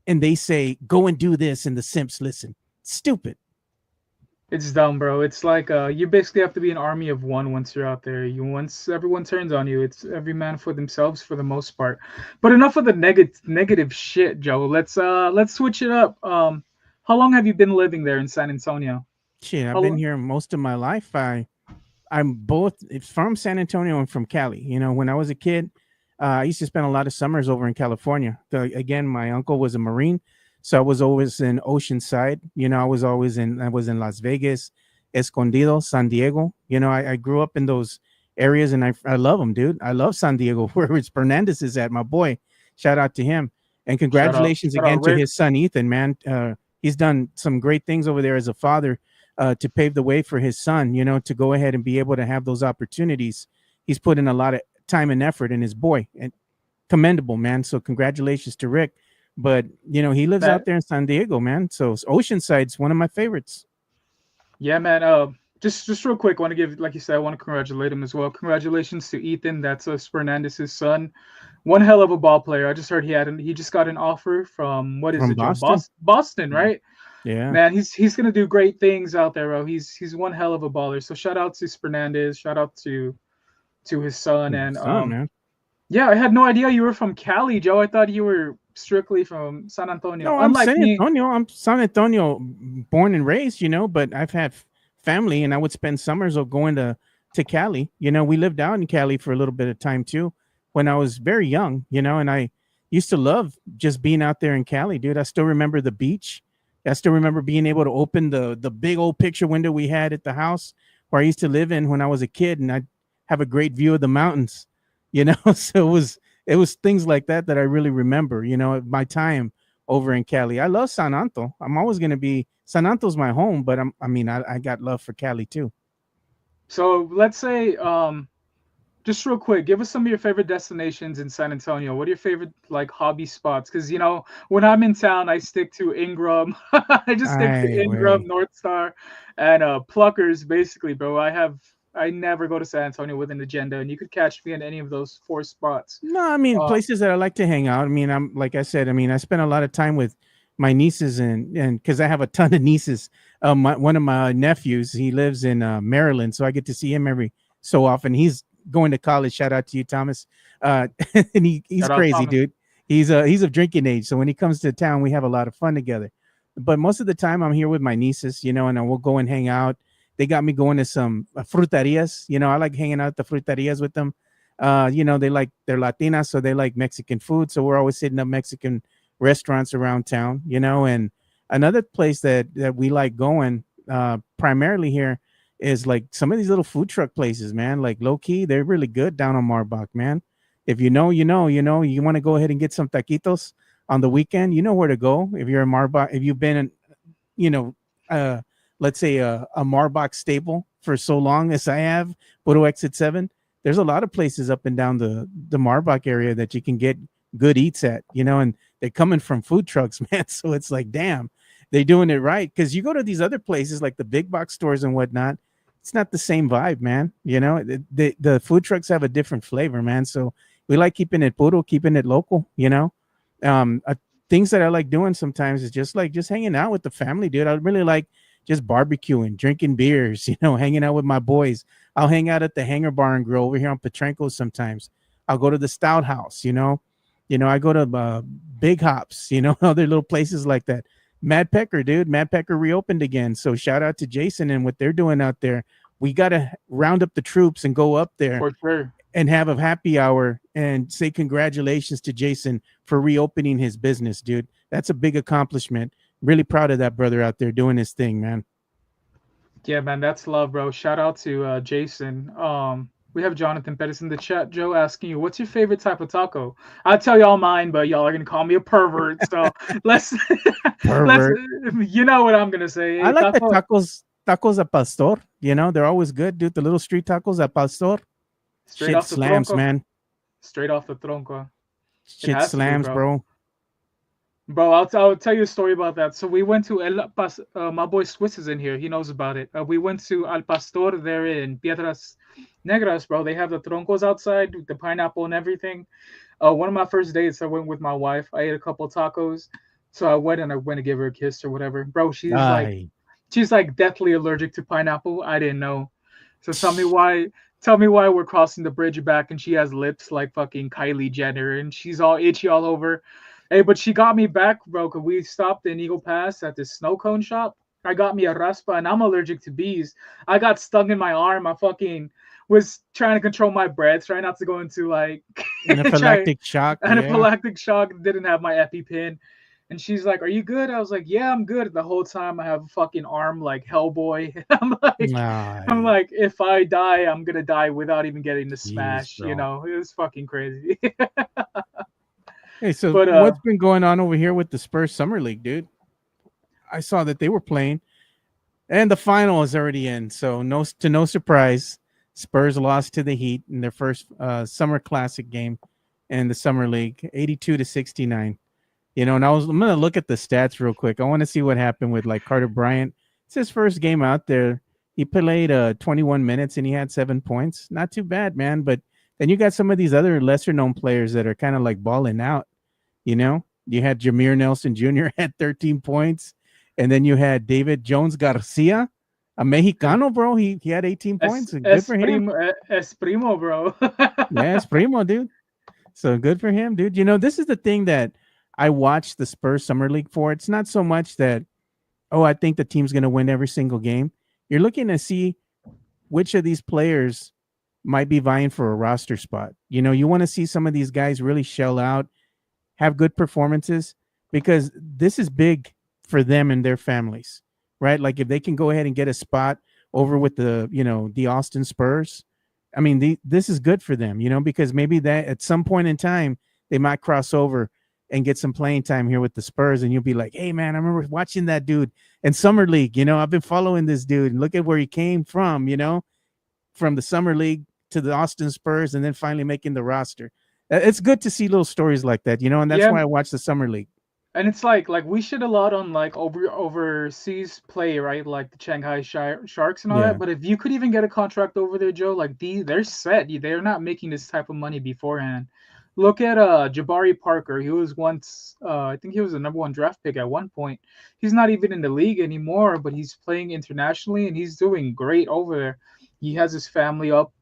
and they say, go and do this, and the simps listen. Stupid. It's dumb, bro. It's like you basically have to be an army of one once you're out there. Once everyone turns on you, it's every man for themselves for the most part. But enough of the negative shit, Joe. Let's switch it up. How long have you been living there in San Antonio? Shit, I've been here most of my life. I'm both from San Antonio and from Cali. When I was a kid, I used to spend a lot of summers over in California. Again, my uncle was a Marine, so I was always in Oceanside. I was in Las Vegas, Escondido, San Diego. I grew up in those areas, and I love them, dude. I love San Diego, where Rich Fernandez is at, my boy. Shout out to him, and congratulations again to his son Ethan, man. He's done some great things over there as a father. To pave the way for his son, to go ahead and be able to have those opportunities. He's put in a lot of time and effort in his boy, and commendable, man. So congratulations to Rick. But, he lives out there in San Diego, man. So Oceanside's one of my favorites. Yeah, man. just real quick, I want to give, like you said, I want to congratulate him as well. Congratulations to Ethan. That's Fernandez's son. One hell of a ball player. I just heard he just got an offer from, what is From it, Joe? Boston. Boston, right? Yeah. Man, he's gonna do great things out there, bro. He's one hell of a baller. So shout out to Fernandez. Shout out to his son. And Son, man. yeah, I had no idea you were from Cali, Joe. I thought you were strictly from San Antonio. No, I'm Unlike San me. Antonio. I'm San Antonio, born and raised, but I've had family, and I would spend summers of going to Cali. We lived out in Cali for a little bit of time too when I was very young, and I used to love just being out there in Cali, dude. I still remember the beach. I still remember being able to open the big old picture window we had at the house where I used to live in when I was a kid, and I'd have a great view of the mountains, So it was things like that I really remember, my time over in Cali. I love San Anto. I'm always going to be San Anto's my home, but I got love for Cali too. So let's say, just real quick, give us some of your favorite destinations in San Antonio. What are your favorite like hobby spots? Because when I'm in town, I stick to Ingram. I just stick to Ingram, North Star, and Pluckers. Basically, bro. I never go to San Antonio with an agenda, and you could catch me in any of those 4 spots. No, places that I like to hang out. I'm like I said. I spend a lot of time with my nieces, and because I have a ton of nieces. One of my nephews, he lives in Maryland, so I get to see him every so often. He's going to college. Shout out to you, Thomas. And he's crazy, dude. He's of drinking age, so when he comes to town, we have a lot of fun together. But most of the time, I'm here with my nieces, and we'll go and hang out. They got me going to some frutarias. I like hanging out at the frutarias with them. They're Latinas, so they like Mexican food. So we're always hitting up Mexican restaurants around town, and another place that we like going primarily here is like some of these little food truck places, man. Like low key, they're really good down on Marbach, man. If you want to go ahead and get some taquitos on the weekend, you know where to go. If you're in Marbach, if you've been in, let's say a Marbach staple for so long as I have, Puro Exit 7, there's a lot of places up and down the Marbach area that you can get good eats at, and they're coming from food trucks, man. So it's like, damn, they're doing it right. Because you go to these other places like the big box stores and whatnot, it's not the same vibe, man. The food trucks have a different flavor, man. So we like keeping it puro, keeping it local, things that I like doing sometimes is just hanging out with the family, dude. I really like just barbecuing, drinking beers, hanging out with my boys. I'll hang out at the Hangar Bar and Grill over here on Petrenko sometimes. I'll go to the Stout House, I go to Big Hops, other little places like that. Mad Pecker, dude. Mad Pecker reopened again. So shout out to Jason and what they're doing out there. We got to round up the troops and go up there for sure and have a happy hour and say congratulations to Jason for reopening his business, dude. That's a big accomplishment. Really proud of that brother out there doing his thing, man. Yeah, man, that's love, bro. Shout out to Jason. We have Jonathan Pettis in the chat, Joe, asking you, what's your favorite type of taco? I'll tell y'all mine, but y'all are going to call me a pervert. So let's, you know what I'm going to say. I like the tacos al pastor. They're always good, dude. The little street tacos al pastor. Straight Shit off the slams, tronco. man. Straight off the tronco. Shit slams, bro. Bro, I'll tell you a story about that. So we went to my boy Swiss is in here. He knows about it. We went to Al Pastor there in Piedras Negras, bro. They have the troncos outside, the pineapple and everything. One of my first dates, I went with my wife. I ate a couple tacos. So I went to give her a kiss or whatever. Bro, she's like deathly allergic to pineapple. I didn't know. So tell me why we're crossing the bridge back and she has lips like fucking Kylie Jenner and she's all itchy all over. Hey, but she got me back, bro, because we stopped in Eagle Pass at this snow cone shop. I got me a raspa, and I'm allergic to bees. I got stung in my arm. I fucking was trying to control my breath, trying not to go into, like... anaphylactic shock. Anaphylactic shock. Didn't have my EpiPen. And she's like, are you good? I was like, yeah, I'm good. The whole time I have a fucking arm like Hellboy. I'm like, if I die, I'm going to die without even getting the smash. Bro. It was fucking crazy. Hey, so what's been going on over here with the Spurs Summer League, dude? I saw that they were playing, and the final is already in. So no surprise, Spurs lost to the Heat in their first Summer Classic game in the Summer League, 82-69. And I'm going to look at the stats real quick. I want to see what happened with like Carter Bryant. It's his first game out there. He played 21 minutes and he had 7 points. Not too bad, man. But then you got some of these other lesser known players that are kind of like balling out. You know, you had Jameer Nelson Jr. had 13 points, and then you had David Jones Garcia, a Mexicano, bro. He had 18 points. Good for him. Es primo, bro. Yeah, it's primo, dude. So good for him, dude. You know, this is the thing that I watched the Spurs Summer League for. It's not so much that, oh, I think the team's going to win every single game. You're looking to see which of these players might be vying for a roster spot. You know, you want to see some of these guys really shell out, have good performances, because this is big for them and their families, right? Like if they can go ahead and get a spot over with the, you know, the Austin Spurs, I mean, this is good for them, you know, because maybe that at some point in time, they might cross over and get some playing time here with the Spurs. And you'll be like, hey, man, I remember watching that dude in Summer League. You know, I've been following this dude and look at where he came from, you know, from the Summer League to the Austin Spurs and then finally making the roster. It's good to see little stories like that, you know, and that's why I watch the Summer League. And it's like we shit a lot on like overseas play, right? Like the Shanghai Sharks and all that. But if you could even get a contract over there, Joe, like they're set. They're not making this type of money beforehand. Look at Jabari Parker. He was once I think he was the #1 draft pick at one point. He's not even in the league anymore, but he's playing internationally and he's doing great over there. He has his family up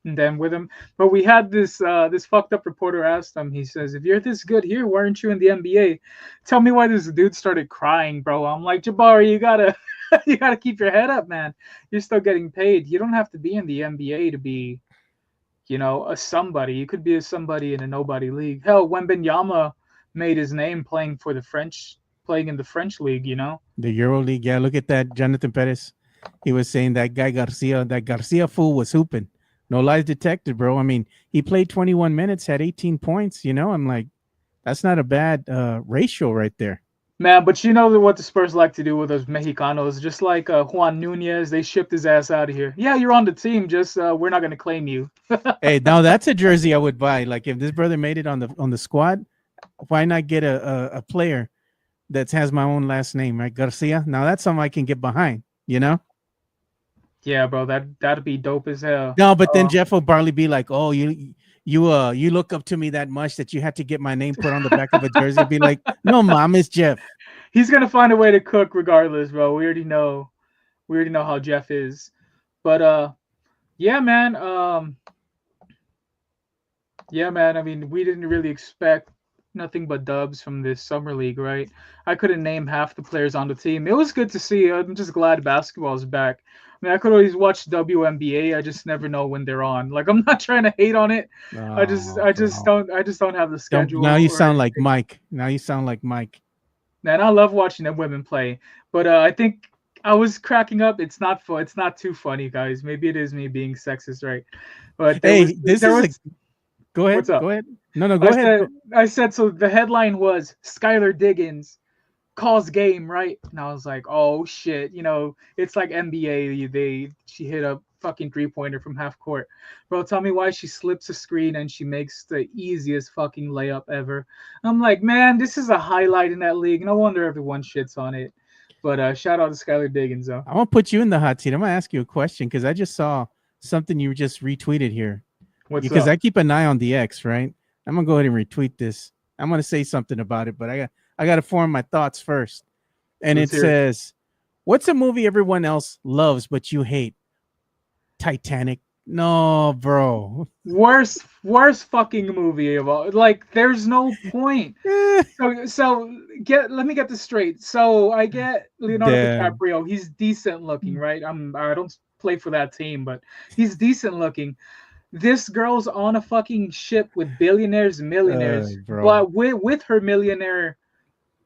and then with him. But we had this fucked up reporter asked him, he says, if you're this good here, why aren't you in the NBA? Tell me why this dude started crying, bro. I'm like, Jabari, you gotta keep your head up, man. You're still getting paid. You don't have to be in the NBA to be, you know, a somebody. You could be a somebody in a nobody league. Hell, Wembanyama made his name playing in the French league, you know? The Euro League. Yeah, look at that. Jonathan Perez. He was saying that Garcia fool was hooping. No lies detected, bro. I mean, he played 21 minutes, had 18 points. You know, I'm like, that's not a bad ratio right there. Man, but you know what the Spurs like to do with those Mexicanos, just like Juan Nunez, they shipped his ass out of here. Yeah, you're on the team, just we're not going to claim you. Hey, now that's a jersey I would buy. Like if this brother made it on the squad, why not get a player that has my own last name, right? Garcia. Now that's something I can get behind, you know? Yeah, bro, that'd be dope as hell. No, but then Jeff will probably be like, "Oh, you look up to me that much that you had to get my name put on the back of a jersey." Be like, "No, mom, it's Jeff." He's gonna find a way to cook regardless, bro. We already know how Jeff is. But yeah, man. Yeah, man. I mean, we didn't really expect nothing but dubs from this summer league, right? I couldn't name half the players on the team. It was good to see. I'm just glad basketball's back. I mean, I could always watch WNBA. I just never know when they're on. Like, I'm not trying to hate on it. I just don't have the schedule. Now you sound like Mike. Man, I love watching the women play. But I think I was cracking up. It's not fun. It's not too funny, guys. Maybe it is me being sexist, right? But go ahead. What's up? Go ahead. No, go ahead. I said so. The headline was Skylar Diggins calls game, right? And I was like, oh shit, you know, it's like NBA. She hit a fucking 3-pointer from half court. Bro, tell me why she slips a screen and she makes the easiest fucking layup ever. I'm like, man, this is a highlight in that league. No wonder everyone shits on it. But shout out to Skylar Diggins, though. I'm gonna put you in the hot seat. I'm gonna ask you a question because I just saw something you just retweeted here. Because I keep an eye on the X, right? I'm gonna go ahead and retweet this. I'm gonna say something about it, but I got to form my thoughts first. And it says, what's a movie everyone else loves but you hate? Titanic. No, bro. Worst fucking movie of all. Like, there's no point. So let me get this straight. So I get Leonardo DiCaprio. He's decent looking, right? I don't play for that team, but he's decent looking. This girl's on a fucking ship with billionaires and millionaires, but with her millionaire,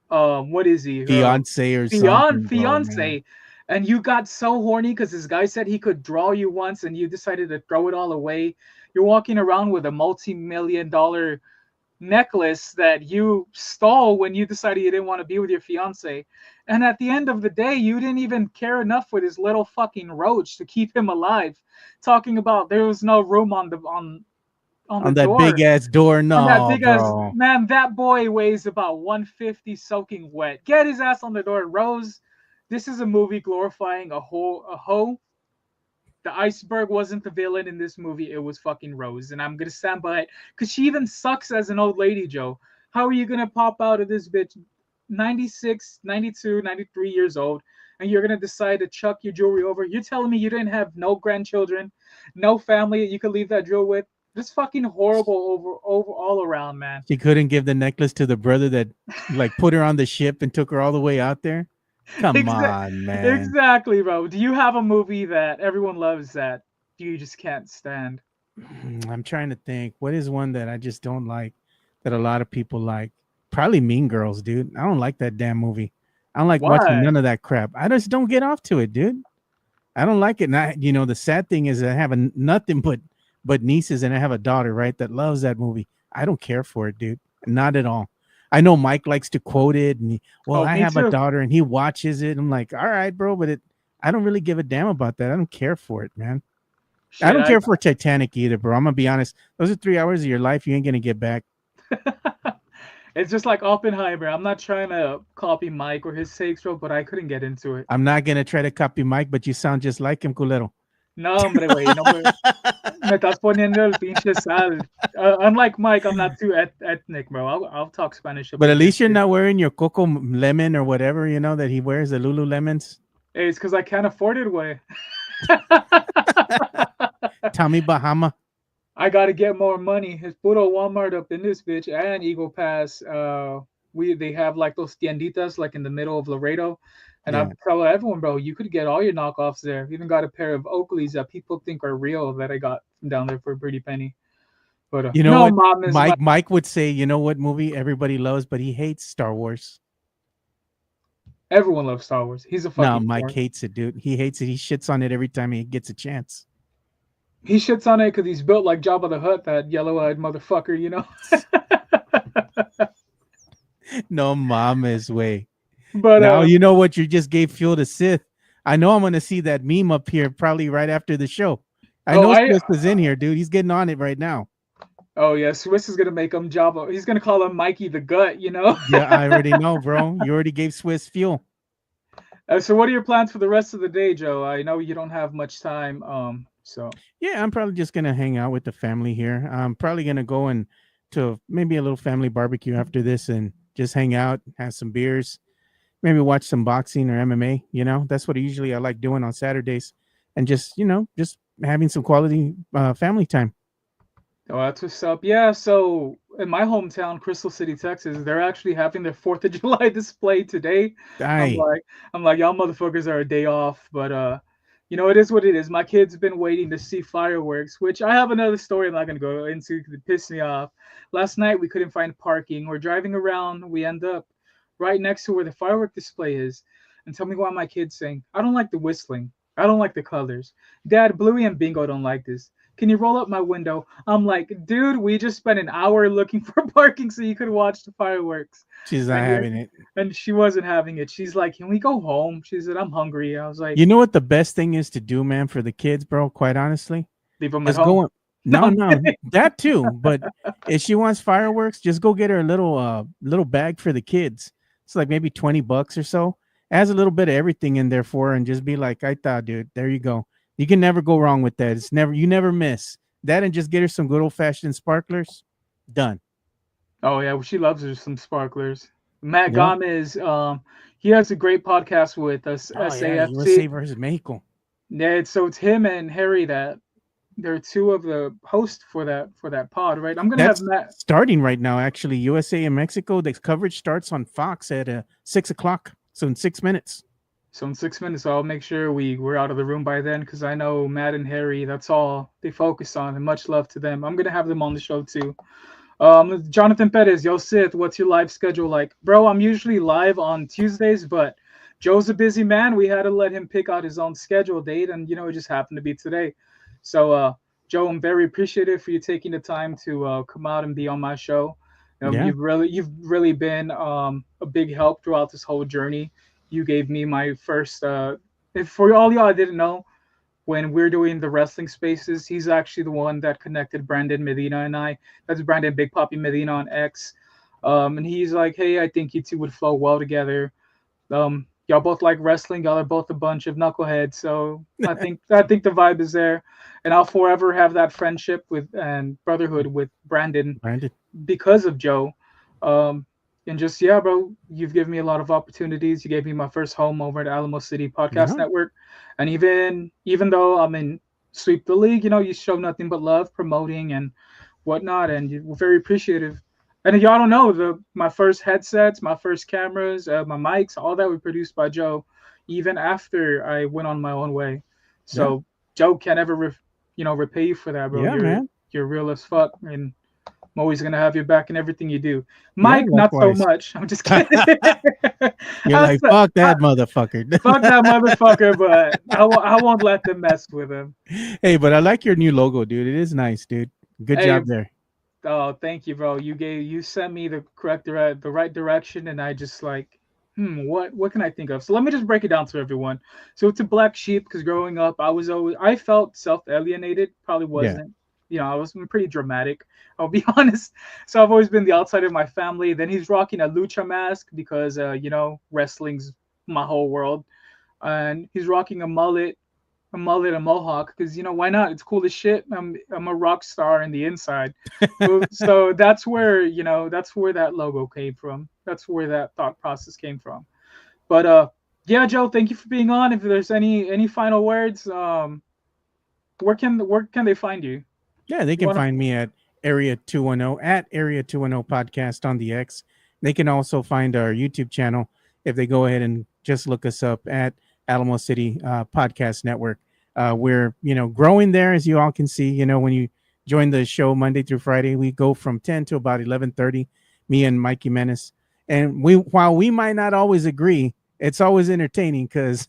what is he? Fiance or something. Fiance. And you got so horny because this guy said he could draw you once and you decided to throw it all away. You're walking around with a multi-million-dollar necklace that you stole when you decided you didn't want to be with your fiance. And at the end of the day, you didn't even care enough for this little fucking roach to keep him alive. Talking about there was no room on that door. Big ass door. No, man, that boy weighs about 150 soaking wet. Get his ass on the door. Rose, this is a movie glorifying a hoe The iceberg wasn't the villain in this movie. It was fucking Rose, and I'm gonna stand by it because she even sucks as an old lady, Joe. How are you gonna pop out of this bitch, 96, 92, 93 years old, and you're gonna decide to chuck your jewelry over? You're telling me you didn't have no grandchildren, no family you could leave that jewel with? This fucking horrible over all around, man. She couldn't give the necklace to the brother that like put her on the ship and took her all the way out there. Come on, man. Exactly, bro. Do you have a movie that everyone loves that you just can't stand? I'm trying to think. What is one that I just don't like that a lot of people like? Probably Mean Girls, dude. I don't like that damn movie. I don't like watching Why? none of that crap. I just don't get off to it, dude. I don't like it. And the sad thing is I have nothing but nieces, and I have a daughter, right, that loves that movie. I don't care for it, dude. Not at all. I know Mike likes to quote it, and I have a daughter, and he watches it. I'm like, all right, bro, but I don't really give a damn about that. I don't care for it, man. Shit, I don't care for Titanic either, bro. I'm gonna be honest. Those are 3 hours of your life you ain't gonna get back. It's just like Oppenheimer. I'm not trying to copy Mike or his takes, bro, but I couldn't get into it. I'm not gonna try to copy Mike, but you sound just like him, culero. No, hombre, güey. No, me estás poniendo el pinche sal. Unlike Mike, I'm not too ethnic, bro. I'll talk Spanish. But at least you're not wearing your Coco Lemon or whatever, that he wears, the Lululemons. Hey, it's because I can't afford it, way. Tommy Bahama. I gotta get more money. It's puro Walmart up in this bitch and Eagle Pass. They have like those tienditas like in the middle of Laredo. And I tell everyone, bro, you could get all your knockoffs there. Even got a pair of Oakleys that people think are real that I got from down there for a pretty penny. But what Mike would say, you know what movie everybody loves, but he hates Star Wars. Everyone loves Star Wars. He's a fucking. No, Mike hates it, dude. He hates it. He shits on it every time he gets a chance. He shits on it because he's built like Jabba the Hutt, that yellow-eyed motherfucker, No mama's way. But now you know what? You just gave fuel to Sith. I know I'm going to see that meme up here probably right after the show. I know Swiss is in here, dude. He's getting on it right now. Oh yeah, Swiss is gonna make him Jabba. He's gonna call him Mikey the Gut, Yeah, I already know, bro. You already gave Swiss fuel. So what are your plans for the rest of the day, Joe? I know you don't have much time. So yeah, I'm probably just gonna hang out with the family here. I'm probably gonna go to maybe a little family barbecue after this and just hang out, have some beers, maybe watch some boxing or MMA. That's what I like doing on Saturdays, and just having some quality family time. Oh, that's what's up. Yeah, so in my hometown, Crystal City, Texas, they're actually having their 4th of July display today. I'm like, y'all motherfuckers are a day off, but it is what it is. My kid's been waiting to see fireworks, which I have another story I'm not gonna go into because it pissed me off. Last night we couldn't find parking. We're driving around, we end up right next to where the firework display is. And tell me why my kid's saying, I don't like the whistling. I don't like the colors. Dad, Bluey and Bingo don't like this. Can you roll up my window? I'm like, dude, we just spent an hour looking for parking so you could watch the fireworks. She's not having it. And she wasn't having it. She's like, can we go home? She said, I'm hungry. I was like, you know what the best thing is to do, man, for the kids, bro? Quite honestly, leave them at home. No, that too. But if she wants fireworks, just go get her a little bag for the kids. It's like maybe $20 or so. It has a little bit of everything in there for her, and just be like, I thought, dude, there you go. You can never go wrong with that. You never miss that, and just get her some good old fashioned sparklers. Done. Oh yeah, well, she loves her some sparklers. Matt Gomez, he has a great podcast with us. SAFC. USA versus Mexico. Yeah, it's him and Harry that they're two of the hosts for that pod, right? I'm gonna have Matt starting right now. Actually, USA and Mexico. The coverage starts on Fox at 6:00. So in 6 minutes. So in 6 minutes, I'll make sure we're out of the room by then, because I know Matt and Harry, that's all they focus on, and much love to them. I'm going to have them on the show too. Jonathan Perez, yo Sith, what's your live schedule like? Bro, I'm usually live on Tuesdays, but Joe's a busy man. We had to let him pick out his own schedule date, and it just happened to be today. So Joe, I'm very appreciative for you taking the time to come out and be on my show. You've really been a big help throughout this whole journey. You gave me my first, for all y'all I didn't know, when we're doing the wrestling spaces, he's actually the one that connected Brandon Medina and I. That's Brandon Big Papi Medina on X. And he's like, hey, I think you two would flow well together. y'all both like wrestling. Y'all are both a bunch of knuckleheads. So I think the vibe is there, and I'll forever have that friendship with and brotherhood with Brandon Brandon. because of Joe. Um, and just yeah, bro, you've given me a lot of opportunities. You gave me my first home over at Alamo City Podcast Yeah. Network, and even though I'm in Sweep the League, you show nothing but love, promoting and whatnot, and you were very appreciative. And y'all don't know my first headsets, my first cameras, my mics, all that were produced by Joe, even after I went on my own way. Yeah. So Joe can't ever, repay you for that, bro. Yeah, man. You're real as fuck, and I'm always gonna have your back in everything you do. Yeah, Mike, not so likewise. much. I'm just kidding. You're like, fuck that motherfucker. Fuck that motherfucker, but I won't let them mess with him. Hey, but I like your new logo, dude. It is nice, dude. Good Hey, job there. oh, thank you, bro. You sent me the the right direction, and I just like, what can I think of? So let me just break it down to everyone. So it's a black sheep because growing up, I felt self alienated. Probably Yeah. wasn't. I was pretty dramatic. I'll be honest. So I've always been the outsider of my family. Then he's rocking a lucha mask because wrestling's my whole world, and he's rocking a mullet, a mohawk, because why not? It's cool as shit. I'm a rock star in the inside. So that's where that logo came from. That's where that thought process came from. But yeah, Joe, thank you for being on. If there's any final words, where can they find you? Yeah, they You can wanna find me at Area 210 at Area 210 Podcast on the X. They can also find our YouTube channel if they go ahead and just look us up at Alamo City Podcast Network. We're growing there, as you all can see. When you join the show Monday through Friday, we go from 10 to about 11:30. Me and Mikey Menace, and while we might not always agree, it's always entertaining because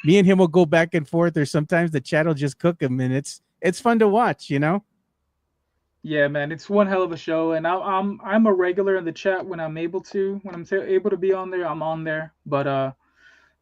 me and him will go back and forth, or sometimes the chat will just cook him, and it's fun to watch. Yeah, man, it's one hell of a show, and I'm a regular in the chat when I'm able to. When I'm able to be on there, I'm on there. But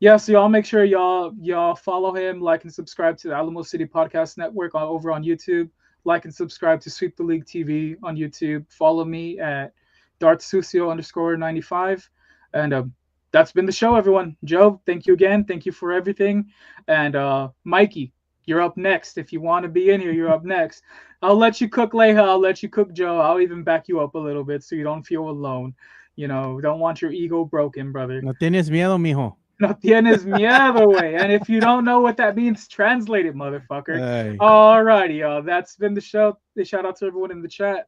yeah, so y'all make sure y'all follow him, like and subscribe to the Alamo City Podcast Network over on YouTube. Like and subscribe to Sweep the League TV on YouTube. Follow me at dartsucio_95. And that's been the show, everyone. Joe, thank you again. Thank you for everything. And Mikey, you're up next. If you want to be in here, you're up next. I'll let you cook Leha. I'll let you cook Joe. I'll even back you up a little bit so you don't feel alone. Don't want your ego broken, brother. No tienes miedo, mijo. No tienes miedo, way. And if you don't know what that means, translate it, motherfucker. Ay. Alrighty, y'all. That's been the show. Shout out to everyone in the chat.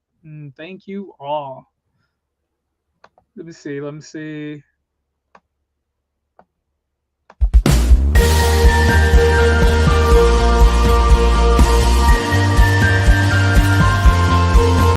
Thank you all. Let me see.